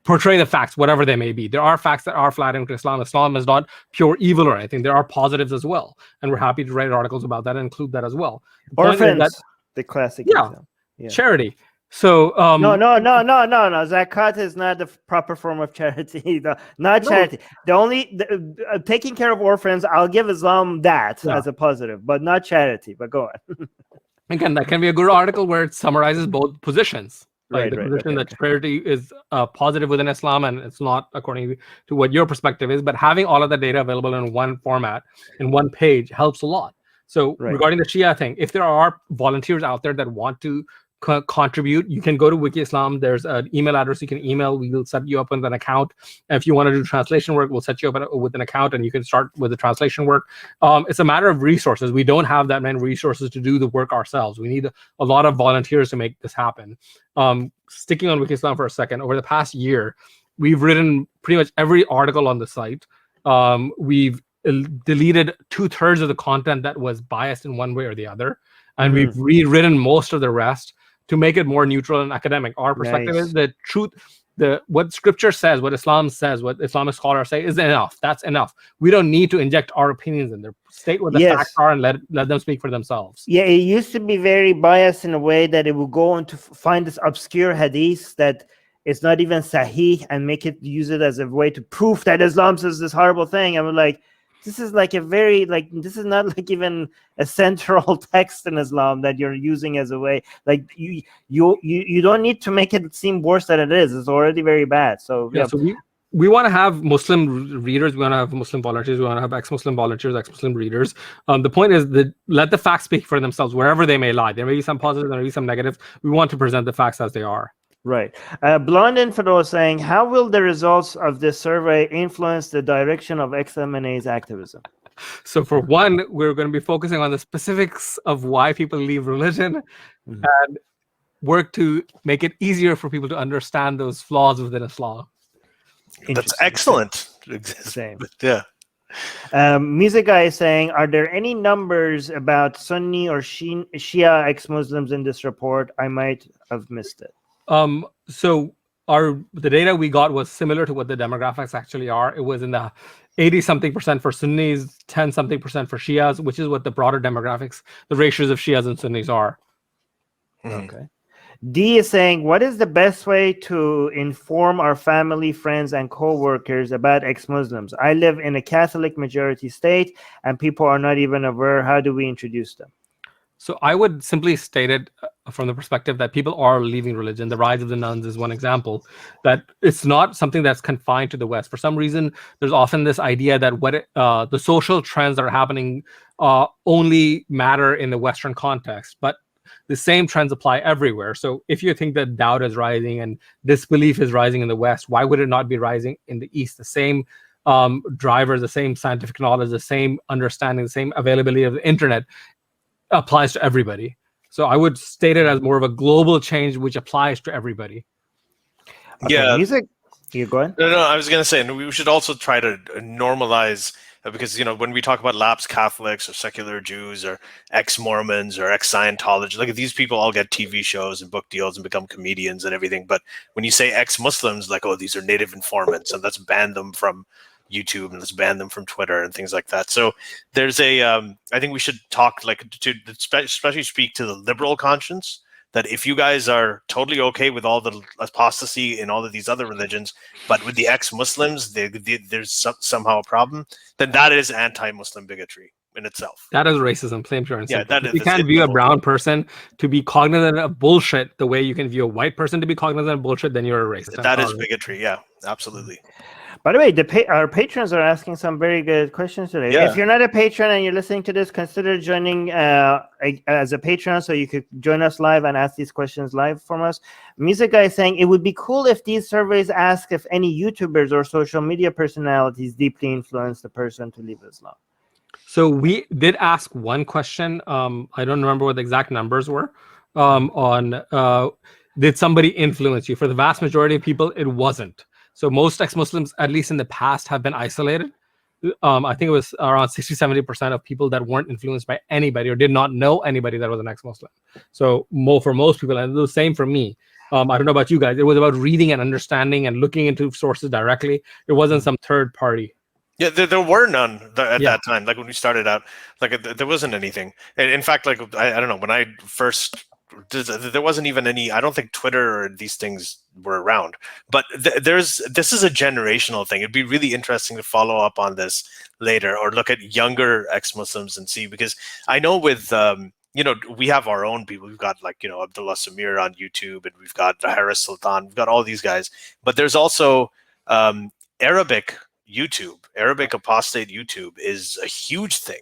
portray the facts, whatever they may be. There are facts that are flattering to Islam. Islam is not pure evil or anything. There are positives as well, and we're happy to write articles about that and include that as well. Orphans, the classic example. Charity. So no. Zakat is not the proper form of charity. Not charity. The only taking care of orphans, I'll give Islam that as a positive, but not charity. But go on. Again, that can be a good article where it summarizes both positions. Like the position that charity is positive within Islam, and it's not according to what your perspective is. But having all of the data available in one format, in one page, helps a lot. So regarding the Shia thing, if there are volunteers out there that want to contribute, you can go to Wiki Islam. There's an email address you can email. We will set you up with an account. If you want to do translation work, we'll set you up with an account, and you can start with the translation work. It's a matter of resources. We don't have that many resources to do the work ourselves. We need a lot of volunteers to make this happen. Sticking on Wiki Islam for a second, over the past year, we've written pretty much every article on the site. We've deleted 2/3 of the content that was biased in one way or the other, and we've rewritten most of the rest to make it more neutral and academic. Our perspective is the truth, what scripture says, what Islam says, what Islamic scholars say is enough. That's enough. We don't need to inject our opinions in there. State what the facts are and let them speak for themselves. Yeah, it used to be very biased in a way that it would go on to find this obscure hadith that is not even sahih and use it as a way to prove that Islam says this horrible thing. And we're like, this is like this is not like even a central text in Islam that you're using as a way. Like you don't need to make it seem worse than it is. It's already very bad. So so we want to have Muslim readers. We want to have Muslim volunteers. We want to have ex-Muslim volunteers, ex-Muslim readers. The point is that let the facts speak for themselves wherever they may lie. There may be some positives, there may be some negatives. We want to present the facts as they are. Right. Blonde Infidel is saying, how will the results of this survey influence the direction of EXMNA's activism? So for one, we're going to be focusing on the specifics of why people leave religion and work to make it easier for people to understand those flaws within Islam. That's excellent. Same. Yeah. Music Guy is saying, are there any numbers about Sunni or Shia ex-Muslims in this report? I might have missed it. So the data we got was similar to what the demographics actually are. It was in the 80-something% for Sunnis, 10-something% for Shias, which is what the broader demographics, the ratios of Shias and Sunnis are. Okay. D is saying, what is the best way to inform our family, friends, and co-workers about ex-Muslims? I live in a Catholic majority state, and people are not even aware. How do we introduce them? So I would simply state it from the perspective that people are leaving religion. The rise of the nuns is one example, that it's not something that's confined to the West. For some reason, there's often this idea that the social trends that are happening only matter in the Western context, but the same trends apply everywhere. So if you think that doubt is rising and disbelief is rising in the West, why would it not be rising in the East? The same drivers, the same scientific knowledge, the same understanding, the same availability of the internet applies to everybody. So I would state it as more of a global change which applies to everybody. Okay, music. You go ahead. No, I was going to say, and we should also try to normalize, because when we talk about lapsed Catholics or secular Jews or ex-Mormons or ex-Scientology, like these people all get TV shows and book deals and become comedians and everything. But when you say ex-Muslims, like, oh, these are native informants, and let's ban them from YouTube and let's ban them from Twitter and things like that. So there's I think we should talk to especially speak to the liberal conscience, that if you guys are totally okay with all the apostasy in all of these other religions, but with the ex-Muslims, there's somehow a problem, then that is anti-Muslim bigotry in itself. That is racism, plain pure and Yeah, simple. that is. You can't view a brown person to be cognizant of bullshit the way you can view a white person to be cognizant of bullshit, then you're a racist. That is bigotry. Yeah, absolutely. By the way, our patrons are asking some very good questions today. Yeah. If you're not a patron and you're listening to this, consider joining as a patron so you could join us live and ask these questions live from us. Music Guy is saying, it would be cool if these surveys ask if any YouTubers or social media personalities deeply influenced the person to leave Islam. So we did ask one question. I don't remember what the exact numbers were did somebody influence you? For the vast majority of people, it wasn't. So most ex-Muslims, at least in the past, have been isolated. I think it was around 60-70% of people that weren't influenced by anybody or did not know anybody that was an ex-Muslim. So for most people, and the same for me. I don't know about you guys. It was about reading and understanding and looking into sources directly. It wasn't some third party. Yeah, there were none at that time. Like when we started out, like there wasn't anything. And in fact, like I don't know, when I first, there wasn't even any. I don't think Twitter or these things were around. But this is a generational thing. It'd be really interesting to follow up on this later, or look at younger ex-Muslims and see, because I know with we have our own people. We've got Abdullah Samir on YouTube, and we've got Harris Sultan. We've got all these guys. But there's also Arabic apostate YouTube is a huge thing,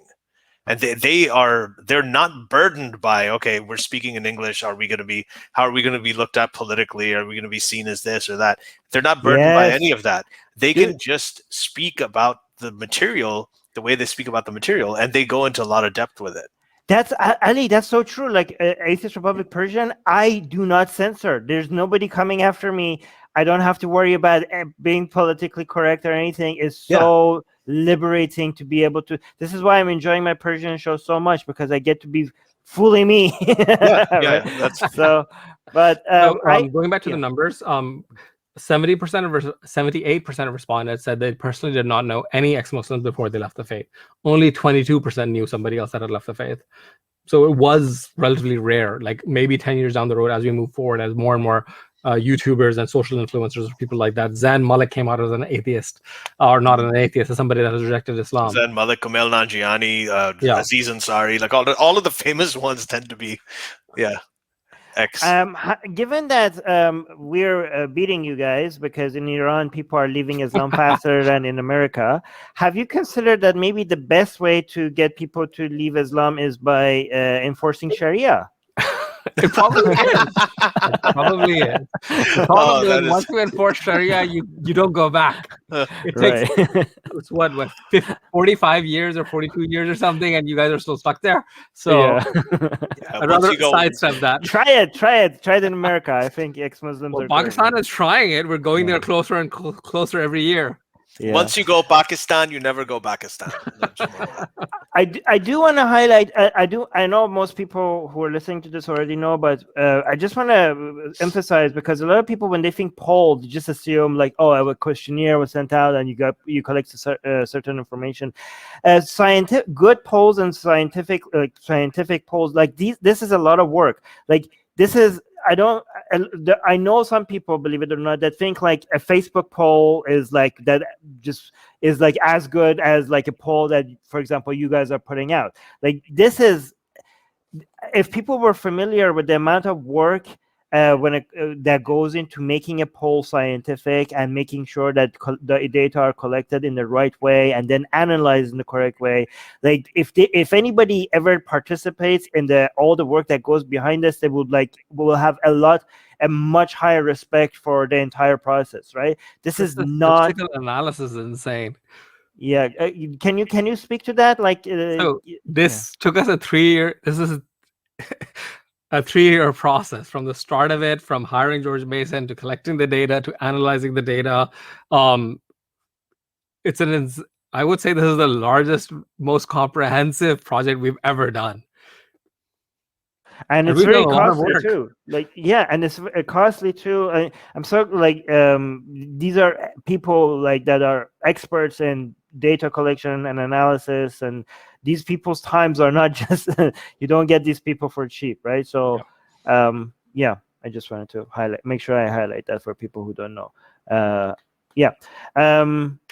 and they're not burdened by, okay, we're speaking in English, how are we going to be looked at politically, are we going to be seen as this or that? They're not burdened by any of that. They can just speak about the material the way they speak about the material, and they go into a lot of depth with it. That's Ali. That's so true. Like Atheist Republic Persian, I do not censor. There's nobody coming after me. I don't have to worry about being politically correct or anything. It's so liberating to be able to. This is why I'm enjoying my Persian show so much, because I get to be fully me. That's so. But going back to the numbers, 78% of respondents said they personally did not know any ex-Muslims before they left the faith. Only 22% knew somebody else that had left the faith. So it was relatively rare. Like maybe 10 years down the road, as we move forward, as more and more YouTubers and social influencers, people like that. Zain Malik came out as an atheist, or not an atheist, as somebody that has rejected Islam. Zain Malik, Kumail Nanjiani, Aziz Ansari, like all of the famous ones tend to be, X. Given that we're beating you guys because in Iran people are leaving Islam faster than in America, have you considered that maybe the best way to get people to leave Islam is by enforcing Sharia? It probably is. It probably is. The problem is, once you enforce Sharia, you don't go back. It takes it's what 45 years or 42 years or something, and you guys are still stuck there. So I'd rather sidestep that. Try it in America. I think ex-Muslims are Pakistan is trying it. We're going there closer and closer every year. Yeah. Once you go Pakistan, you never go Pakistan. I do want to highlight. I know most people who are listening to this already know, but I just want to emphasize, because a lot of people, when they think poll, they just assume like, oh, a questionnaire was sent out and you collect certain information. Good polls and scientific polls like these. This is a lot of work. Like this is. I know some people, believe it or not, that think like a Facebook poll is like that, just is like as good as like a poll that, for example, you guys are putting out. Like this is, if people were familiar with the amount of work that goes into making a poll scientific and making sure that the data are collected in the right way and then analyzed in the correct way. Like if anybody ever participates in all the work that goes behind this, they will have a much higher respect for the entire process, right? This is not analysis is insane. Yeah, can you speak to that? Like so this took us a 3-year. This is a 3-year process from the start of it, from hiring George Mason to collecting the data to analyzing the data. I would say this is the largest, most comprehensive project we've ever done. And it's we've done very a lot of costly work. too. Like, yeah, and it's costly too. I'm so like these are people like that are experts in data collection and analysis, and these people's times are not just you don't get these people for cheap, right? So yeah, I just wanted to make sure I highlight that for people who don't know. Yeah.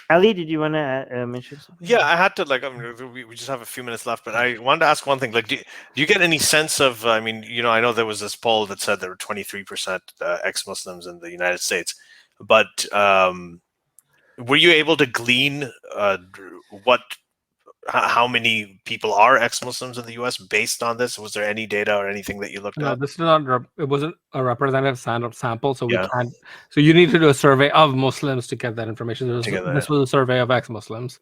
Ali, did you want to mention something? Yeah, I had to like. I mean, we just have a few minutes left, but I wanted to ask one thing. Like, do you get any sense of? I mean, I know there was this poll that said there were 23% ex-Muslims in the United States, but were you able to glean how many people are ex-Muslims in the U.S. based on this? Was there any data or anything that you looked No, at? this is not. It wasn't a representative sample, so we Yeah. can't. So you need to do a survey of Muslims to get that information. Together, This was a survey of ex-Muslims.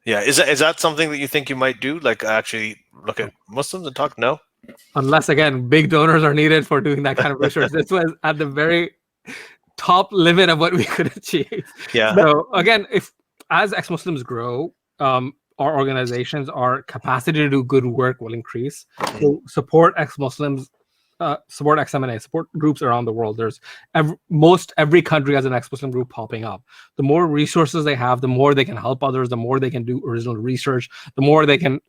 Yeah, is that something that you think you might do? Like, actually look at Muslims and talk? No. Unless again, big donors are needed for doing that kind of research. This was at the very top limit of what we could achieve. Yeah. So again, as ex-Muslims grow, our organizations, our capacity to do good work will increase. So support ex-Muslims, support EXMNA, support groups around the world. There's every country has an ex-Muslim group popping up. The more resources they have, the more they can help others, the more they can do original research, the more they can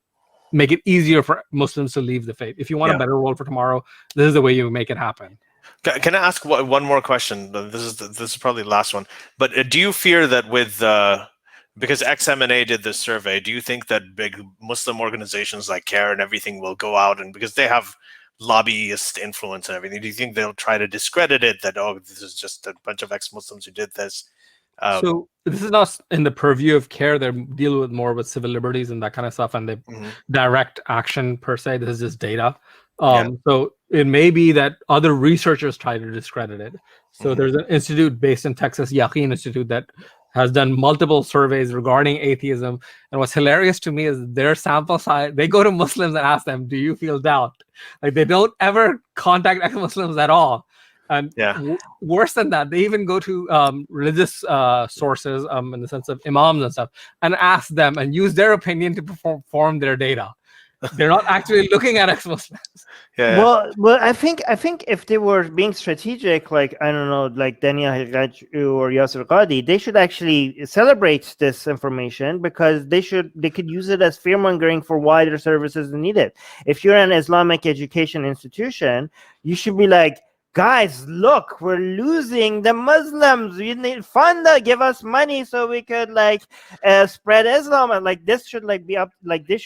make it easier for Muslims to leave the faith. If you want a better world for tomorrow, this is the way you make it happen. Can I ask one more question? This is probably the last one. But do you fear that with because EXMNA did this survey, do you think that big Muslim organizations like CARE and everything will go out, and because they have lobbyist influence and everything, do you think they'll try to discredit it, that, oh, this is just a bunch of ex-Muslims who did this? So this is not in the purview of CARE. They deal with more with civil liberties and that kind of stuff, and they direct action per se. This is just data. So it may be that other researchers try to discredit it. So there's an institute based in Texas, Yaqeen Institute, that has done multiple surveys regarding atheism. And what's hilarious to me is their sample size, they go to Muslims and ask them, do you feel doubt? Like, they don't ever contact ex-Muslims at all. And worse than that, they even go to religious sources in the sense of imams and stuff, and ask them and use their opinion to form their data. They're not actually looking at ex-Muslims. Well, I think if they were being strategic, like, I don't know, like Daniel Hiraju or Yasser Qadi, they should actually celebrate this information, because they could use it as fear-mongering for why their services are needed. If you're an Islamic education institution, you should be like, guys, look, we're losing the Muslims. We need funda, give us money so we could spread Islam. And this should be up. This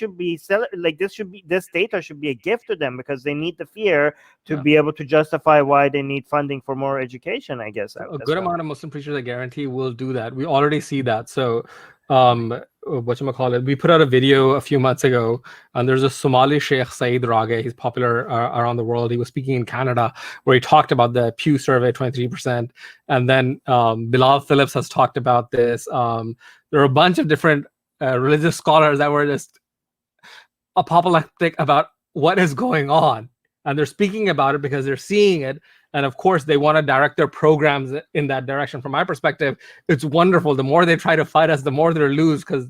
data should be a gift to them, because they need the fear to be able to justify why they need funding for more education. I guess a good amount of Muslim preachers, I guarantee, will do that. We already see that. So whatchamacallit, we put out a video a few months ago, and there's a Somali Sheikh, Syed. He's popular around the world. He was speaking in Canada, where he talked about the Pew survey, 23%. And then Bilal Phillips has talked about this. There are a bunch of different religious scholars that were just apoplectic about what is going on. And they're speaking about it because they're seeing it. And of course, they want to direct their programs in that direction. From my perspective, it's wonderful. The more they try to fight us, the more they lose, because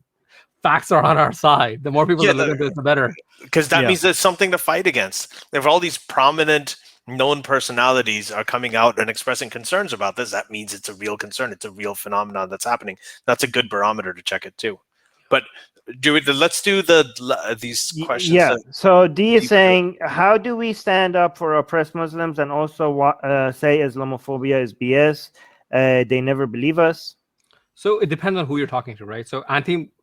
facts are on our side. The more people that look at this, the better. Because that means there's something to fight against. If all these prominent, known personalities are coming out and expressing concerns about this, that means it's a real concern. It's a real phenomenon that's happening. That's a good barometer to check it too. But let's do these questions. Yeah. So D is saying, how do we stand up for oppressed Muslims and also say Islamophobia is BS? They never believe us. So it depends on who you're talking to, right? So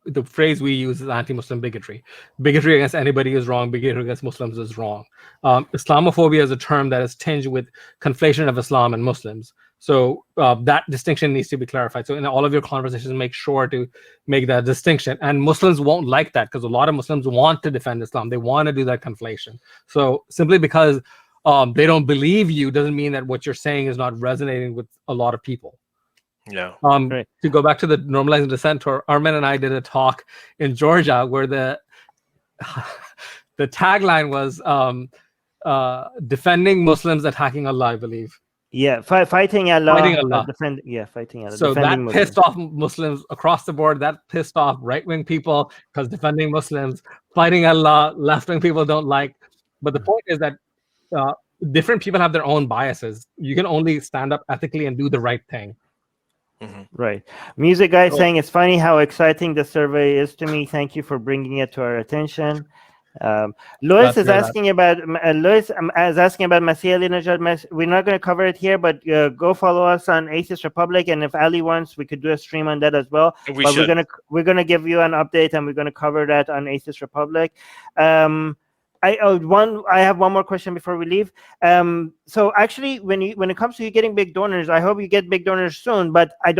the phrase we use is anti-Muslim bigotry. Bigotry against anybody is wrong. Bigotry against Muslims is wrong. Islamophobia is a term that is tinged with conflation of Islam and Muslims. So that distinction needs to be clarified. So in all of your conversations, make sure to make that distinction. And Muslims won't like that, because a lot of Muslims want to defend Islam. They want to do that conflation. So simply because they don't believe you doesn't mean that what you're saying is not resonating with a lot of people. Yeah. To go back to the normalizing dissent tour, Armin and I did a talk in Georgia where the tagline was defending Muslims, attacking Allah, I believe. Yeah, fighting Allah. Fighting Allah. Fighting Allah. So that pissed off Muslims across the board. That pissed off right-wing people, because defending Muslims, fighting Allah, left-wing people don't like. But the point is that different people have their own biases. You can only stand up ethically and do the right thing. Right. Music guy saying it's funny how exciting the survey is to me. Thank you for bringing it to our attention. Lois is asking about Masih Ali-Najad. We're not going to cover it here, but go follow us on Atheist Republic, and if Ali wants, we could do a stream on that as well. We're gonna give you an update, and we're gonna cover that on Atheist Republic. I have one more question before we leave. So actually, when it comes to you getting big donors, I hope you get big donors soon. But I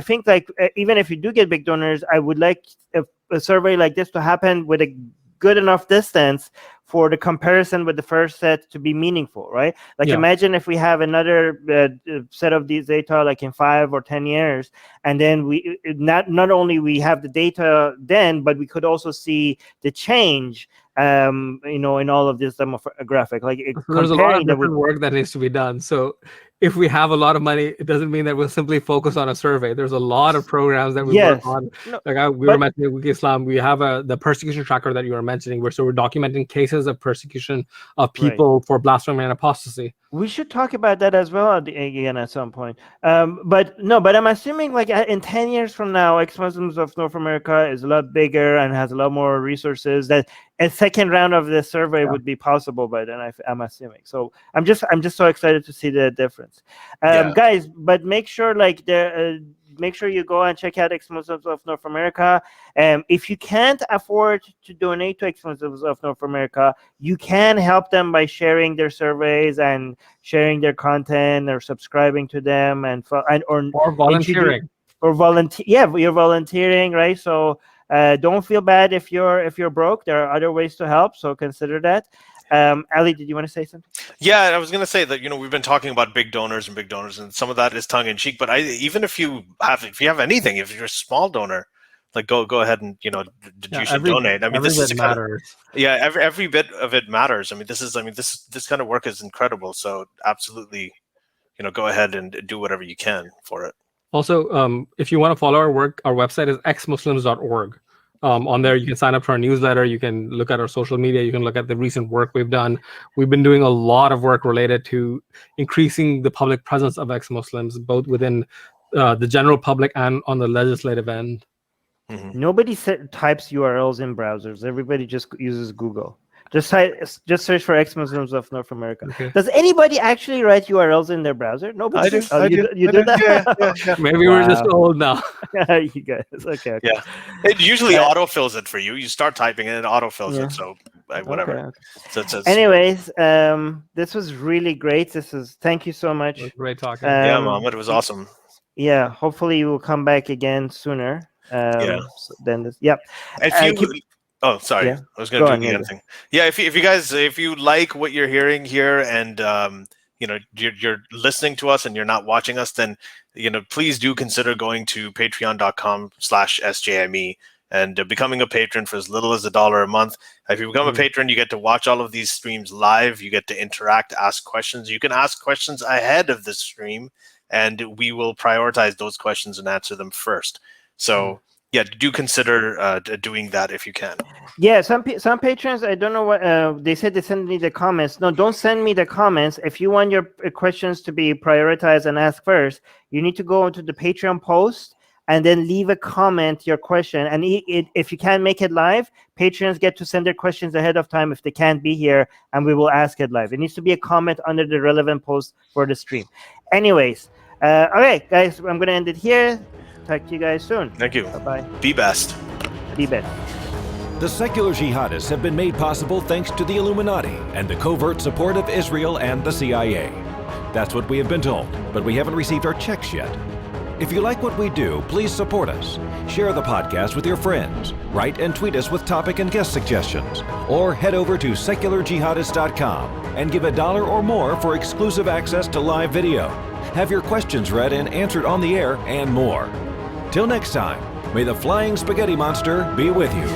think like even if you do get big donors, I would like a survey like this to happen with a good enough distance for the comparison with the first set to be meaningful, right? Like imagine if we have another set of these data like in 5 or 10 years, and then we not only we have the data then, but we could also see the change in all of this demographic. Like there's a lot of different work that needs to be done. So if we have a lot of money, it doesn't mean that we'll simply focus on a survey. There's a lot of programs that we work on. We were mentioning Wiki Islam. We have the persecution tracker that you were mentioning, where we're documenting cases of persecution of people for blasphemy and apostasy. We should talk about that as well again at some point. But I'm assuming like in 10 years from now, ex-Muslims of North America is a lot bigger and has a lot more resources, that a second round of the survey would be possible by then, I'm assuming. So I'm just so excited to see the difference. Guys, but make sure you go and check out ex-Muslims of North America. If you can't afford to donate to ex-Muslims of North America, you can help them by sharing their surveys and sharing their content, or subscribing to them, or volunteering. You're volunteering, right? So don't feel bad if you're broke. There are other ways to help, so consider that. Ali, did you want to say something? Yeah, I was going to say that we've been talking about big donors, and some of that is tongue in cheek. But even if you have anything, if you're a small donor, like go ahead and you should donate. I mean, this is matters. Every bit of it matters. I mean, this kind of work is incredible. So absolutely, go ahead and do whatever you can for it. Also, if you want to follow our work, our website is exmuslims.org. On there, you can sign up for our newsletter. You can look at our social media. You can look at the recent work we've done. We've been doing a lot of work related to increasing the public presence of ex-Muslims, both within the general public and on the legislative end. Nobody types URLs in browsers. Everybody just uses Google. Just search for ex-Muslims of North America. Okay. Does anybody actually write URLs in their browser? Nobody. I do. You do that? Yeah. Maybe we're just old now. You guys. Okay. Yeah. It usually autofills it for you. You start typing and it autofills it. So whatever. Okay. So anyways, this was really great. Thank you so much. Great talking. Mohammed, it was awesome. Yeah. Hopefully you will come back again sooner. Oh, sorry. Yeah. I was going to do the other thing. Yeah, if you guys like what you're hearing here, and you're listening to us and you're not watching us, then please do consider going to patreon.com/sjme and becoming a patron for as little as $1 a month. If you become a patron, you get to watch all of these streams live. You get to interact, ask questions. You can ask questions ahead of the stream, and we will prioritize those questions and answer them first. So. Yeah, do consider doing that if you can. Yeah, some patrons, I don't know what they said. They send me the comments. No, don't send me the comments. If you want your questions to be prioritized and asked first, you need to go into the Patreon post and then leave a comment, your question. And if you can't make it live, patrons get to send their questions ahead of time if they can't be here, and we will ask it live. It needs to be a comment under the relevant post for the stream. Anyways, all right, guys, I'm going to end it here. Talk to you guys soon. Thank you. Bye-bye. Be best. Be best. The Secular Jihadists have been made possible thanks to the Illuminati and the covert support of Israel and the CIA. That's what we have been told, but we haven't received our checks yet. If you like what we do, please support us. Share the podcast with your friends. Write and tweet us with topic and guest suggestions. Or head over to secularjihadists.com and give $1 or more for exclusive access to live video. Have your questions read and answered on the air, and more. Till next time, may the flying spaghetti monster be with you.